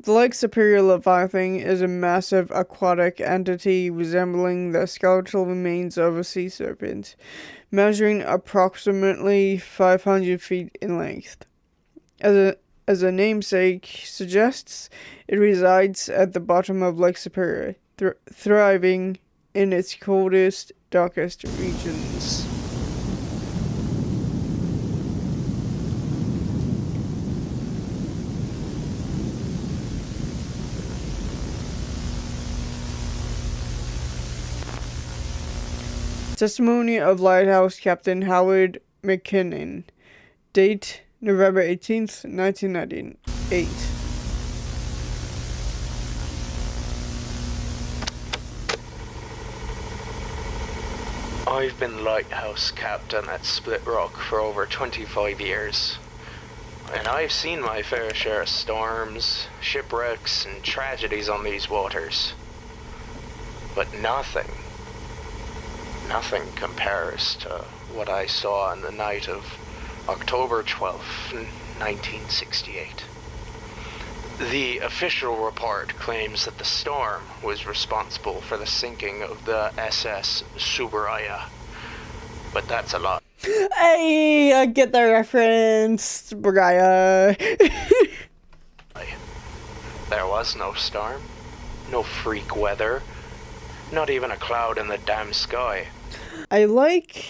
The Lake Superior Leviathan is a massive aquatic entity resembling the skeletal remains of a sea serpent, measuring approximately 500 feet in length. As a namesake suggests, it resides at the bottom of Lake Superior, thriving in its coldest, darkest regions. Testimony of Lighthouse Captain Howard McKinnon. Date November 18th, 1998. I've been lighthouse captain at Split Rock for over 25 years. And I've seen my fair share of storms, shipwrecks, and tragedies on these waters. But nothing compares to what I saw on the night of October 12th, 1968. The official report claims that the storm was responsible for the sinking of the SS Subaraya. But that's a lie. Hey, I get the reference, Subaraya. There was no storm, no freak weather, not even a cloud in the damn sky. I like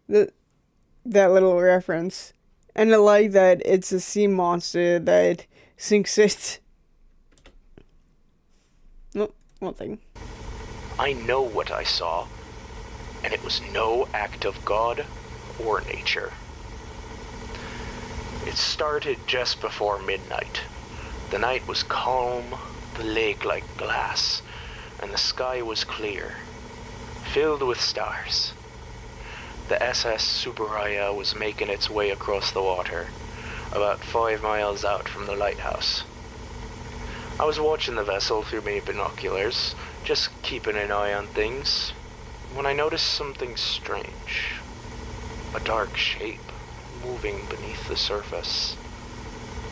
that little reference, and I like that it's a sea monster that sinks it. No, one thing. I know what I saw, and it was no act of God or nature. It started just before midnight. The night was calm, the lake like glass, and the sky was clear, filled with stars. The SS Subaraya was making its way across the water, about 5 miles out from the lighthouse. I was watching the vessel through my binoculars, just keeping an eye on things, when I noticed something strange. A dark shape moving beneath the surface.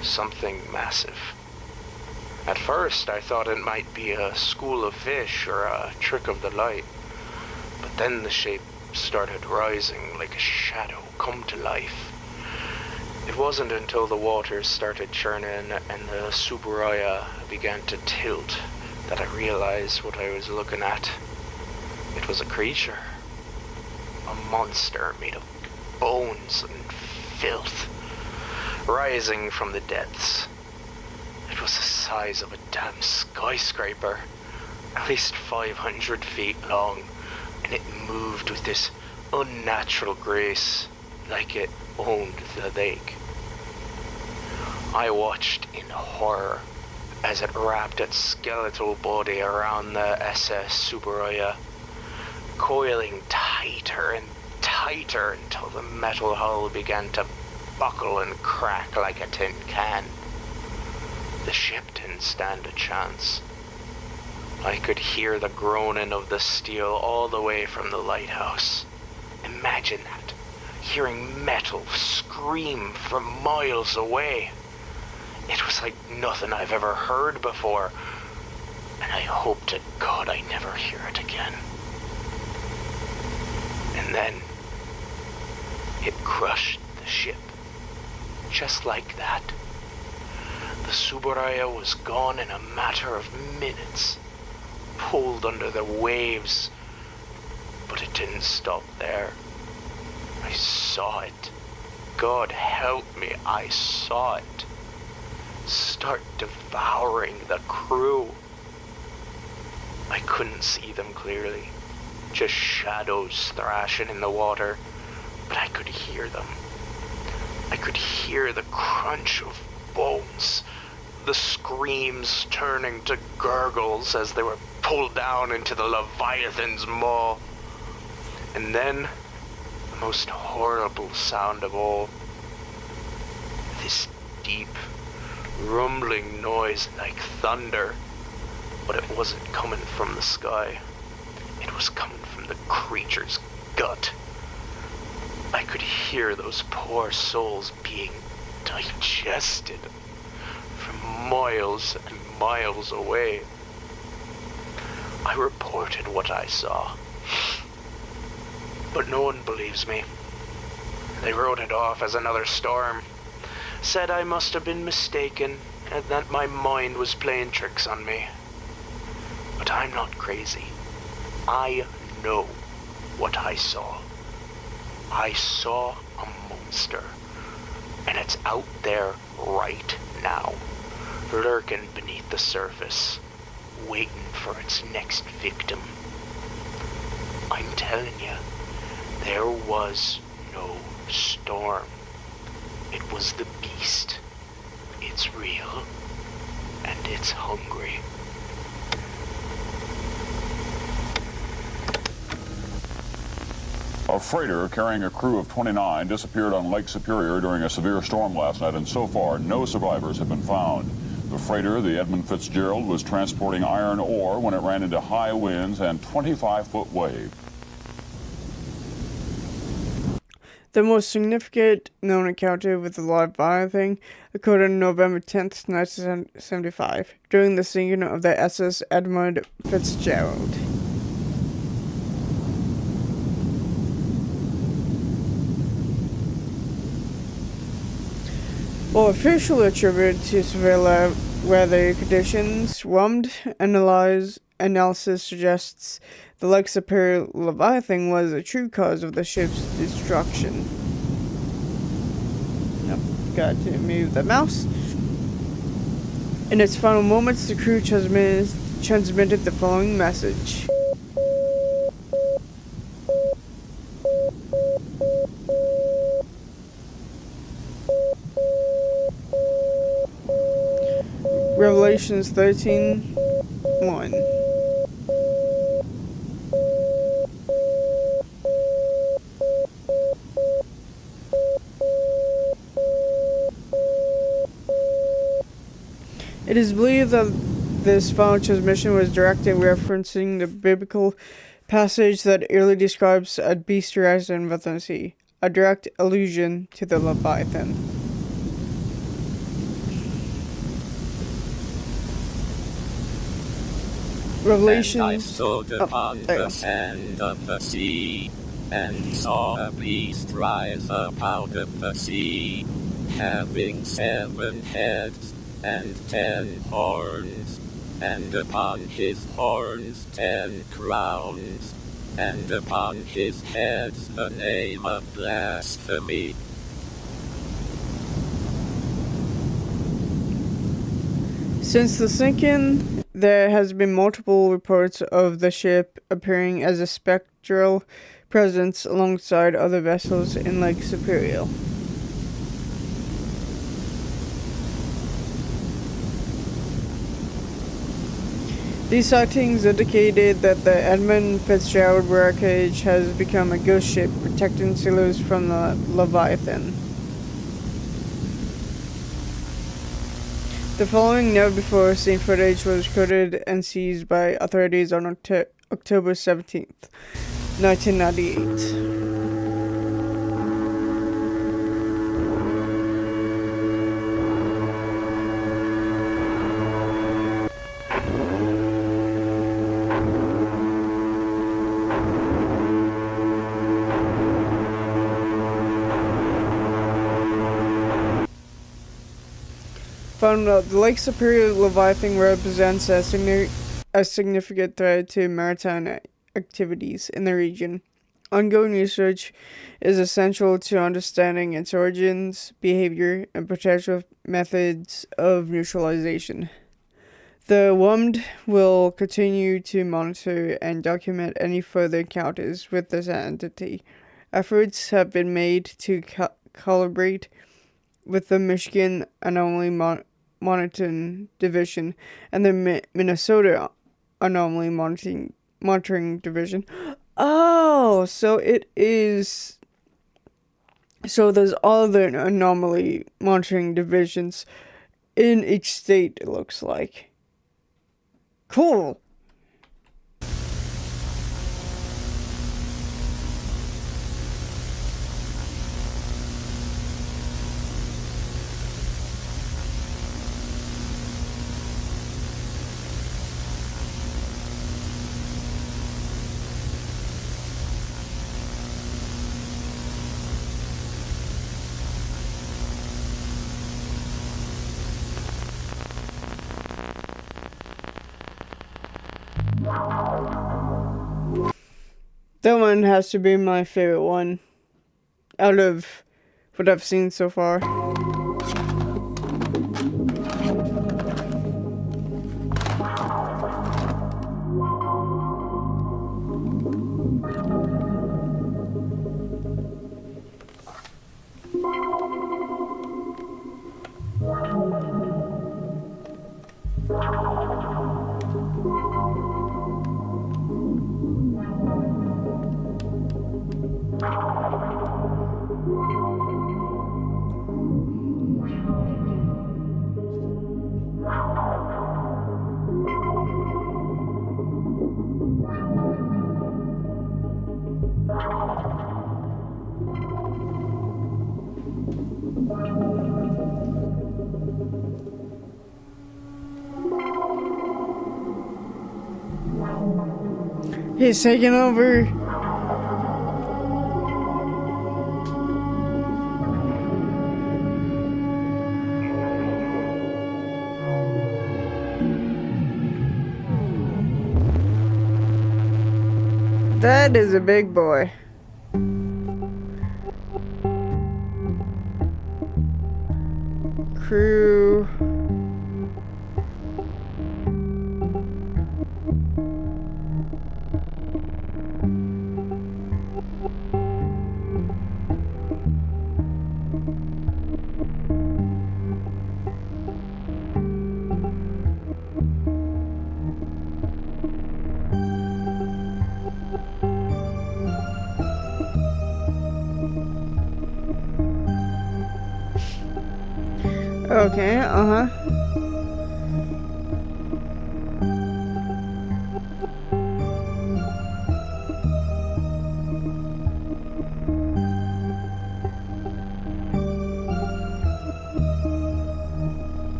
Something massive. At first, I thought it might be a school of fish or a trick of the light. But then the shape started rising like a shadow come to life. It wasn't until the waters started churning and the Subaraya began to tilt that I realized what I was looking at. It was a creature. A monster made of bones and filth, rising from the depths. It was the size of a damn skyscraper, at least 500 feet long, and it moved with this unnatural grace, like it owned the lake. I watched in horror as it wrapped its skeletal body around the SS Subaraya, coiling tighter and tighter until the metal hull began to buckle and crack like a tin can. The ship didn't stand a chance. I could hear the groaning of the steel all the way from the lighthouse. Imagine that, hearing metal scream from miles away. It was like nothing I've ever heard before, and I hope to God I never hear it again. And then, it crushed the ship, just like that. The Subaraya was gone in a matter of minutes, pulled under the waves, but it didn't stop there. I saw it. God help me, I saw it. Start devouring the crew. I couldn't see them clearly, just shadows thrashing in the water, but I could hear them. I could hear the crunch of bones, the screams turning to gurgles as they were pulled down into the Leviathan's maw. And then, the most horrible sound of all, this deep, rumbling noise like thunder, but it wasn't coming from the sky. It was coming from the creature's gut. I could hear those poor souls being digested from miles and miles away. I reported what I saw, but no one believes me. They wrote it off as another storm, said I must have been mistaken and that my mind was playing tricks on me. But I'm not crazy. I know what I saw. I saw a monster, and it's out there right now, lurking beneath the surface, waiting for its next victim. I'm telling you, there was no storm. It was the beast. It's real, and it's hungry. A freighter carrying a crew of 29 disappeared on Lake Superior during a severe storm last night, and so far, no survivors have been found. The freighter, the Edmund Fitzgerald, was transporting iron ore when it ran into high winds and 25-foot wave. The most significant known encounter with the Leviathan occurred on November 10th, 1975, during the sinking of the SS Edmund Fitzgerald. While officially attributed to severe weather conditions, rummed analysis suggests the Lake Superior Leviathan was the true cause of the ship's destruction. Yep, got to move the mouse. In its final moments, the crew transmitted the following message. Revelations 13:1. It is believed that this final transmission was directly referencing the biblical passage that early describes a beast rising within the sea, a direct allusion to the Leviathan. Revelation. And I stood upon the sand of the sea, and saw a beast rise up out of the sea, having 7 heads and 10 horns, and upon his horns 10 crowns, and upon his head the name of blasphemy. Since the sinking, there has been multiple reports of the ship appearing as a spectral presence alongside other vessels in Lake Superior. These sightings indicated that the Edmund Fitzgerald wreckage has become a ghost ship protecting sailors from the Leviathan. The following never-before-seen footage was recorded and seized by authorities on October 17th, 1998. Found out the Lake Superior Leviathan represents a significant threat to maritime activities in the region. Ongoing research is essential to understanding its origins, behavior, and potential methods of neutralization. The WUMD will continue to monitor and document any further encounters with this entity. Efforts have been made to collaborate with the Michigan Anomaly Monitoring Division and the Minnesota Anomaly Monitoring Division. Oh, so it is. So there's all the anomaly monitoring divisions in each state, it looks like. Cool. That one has to be my favorite one out of what I've seen so far. He's taking over. That is a big boy. Crew. Okay,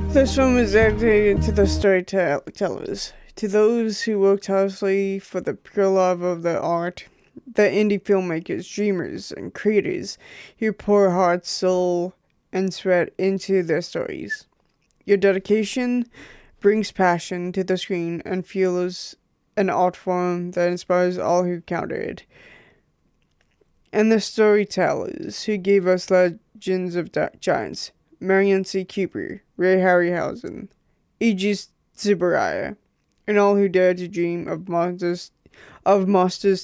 This film is dedicated to the storytellers, to those who work tirelessly for the pure love of the art, the indie filmmakers, dreamers, and creators who pour heart, soul, and sweat into their stories. Your dedication brings passion to the screen and fuels an art form that inspires all who encounter it. And the storytellers who gave us legends of giants, Marion C. Cooper, Ray Harryhausen, E.G. Tsuburaya, and all who dared to dream of monsters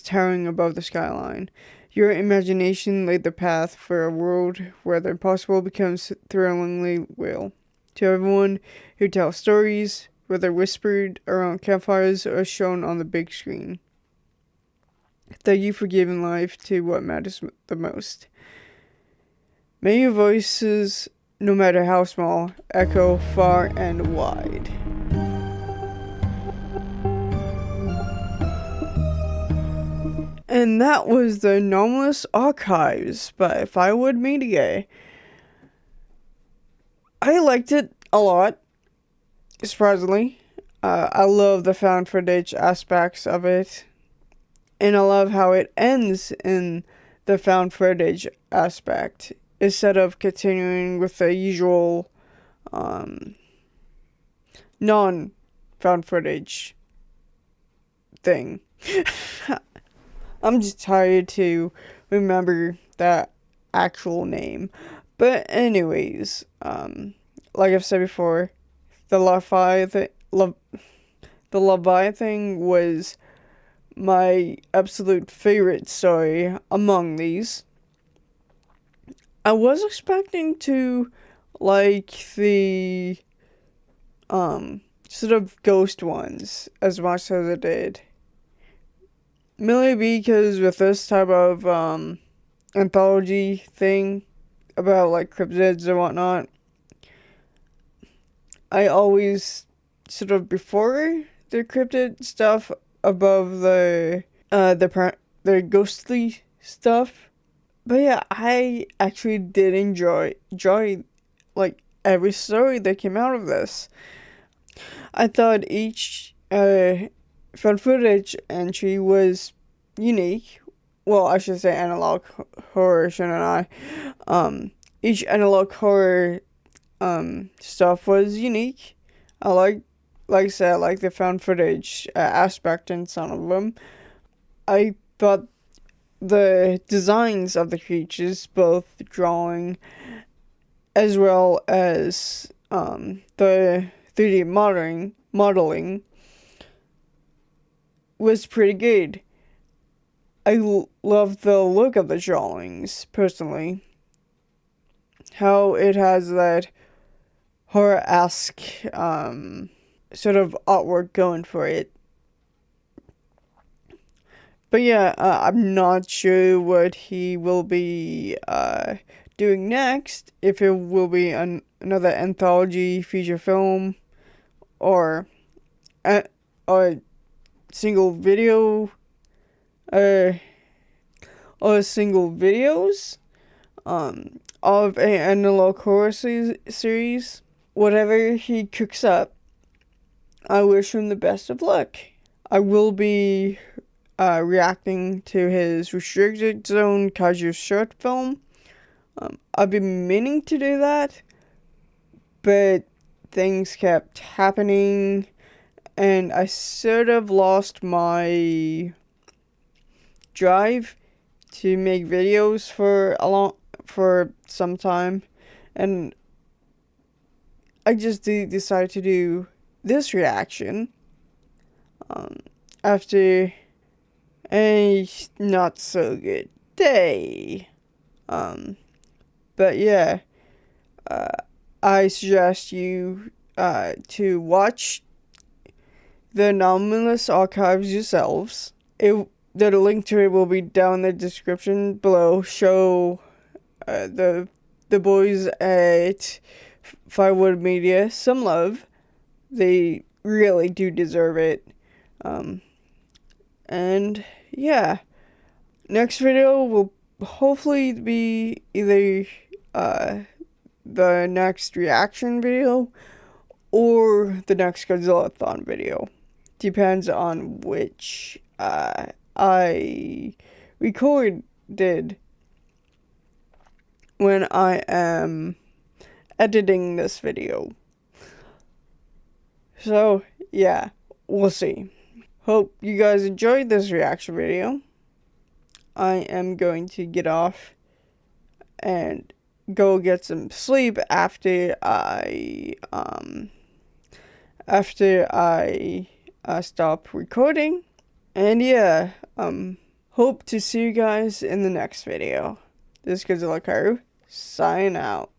towering above the skyline. Your imagination laid the path for a world where the impossible becomes thrillingly real. To everyone who tells stories, whether whispered around campfires or shown on the big screen, thank you for giving life to what matters the most. May your voices, no matter how small, echo far and wide. And that was the Anomalous Archives by Firewood Media. I liked it a lot, surprisingly. I love the found footage aspects of it. And I love how it ends in the found footage aspect instead of continuing with the usual non-found footage thing. I'm just tired to remember that actual name. But anyways, like I've said before, the Leviathan was my absolute favorite story among these. I was expecting to like the sort of ghost ones as much as I did. Mainly because with this type of anthology thing about like cryptids and whatnot, I always sort of prefer the cryptid stuff above the ghostly stuff. But yeah, I actually did enjoy like every story that came out of this. I thought each found footage entry was unique. Well, I should say analog horror, shouldn't I? Each analog horror stuff was unique. Like I said, I like the found footage aspect in some of them. I thought the designs of the creatures, both drawing as well as the 3D modeling was pretty good. I love the look of the drawings, personally. How it has that horror-esque sort of artwork going for it. But yeah, I'm not sure what he will be doing next. If it will be another anthology feature film or a single video or single videos of an analog horror series. Whatever he cooks up, I wish him the best of luck. I will be reacting to his Restricted Zone Kyru short film. I've been meaning to do that, but things kept happening, and I sort of lost my drive to make videos for some time, and I just decided to do this reaction after a not so good day. But yeah, I suggest you to watch the Anomalous Archives yourselves. The link to it will be down in the description below. Show the boys at Firewood Media some love. They really do deserve it. And yeah, next video will hopefully be either the next reaction video or the next Godzilla-thon video. Depends on which I recorded when I am editing this video. So, yeah, we'll see. Hope you guys enjoyed this reaction video. I am going to get off and go get some sleep after I stop recording. And yeah, hope to see you guys in the next video. This is Godzilla Kyru, sign out.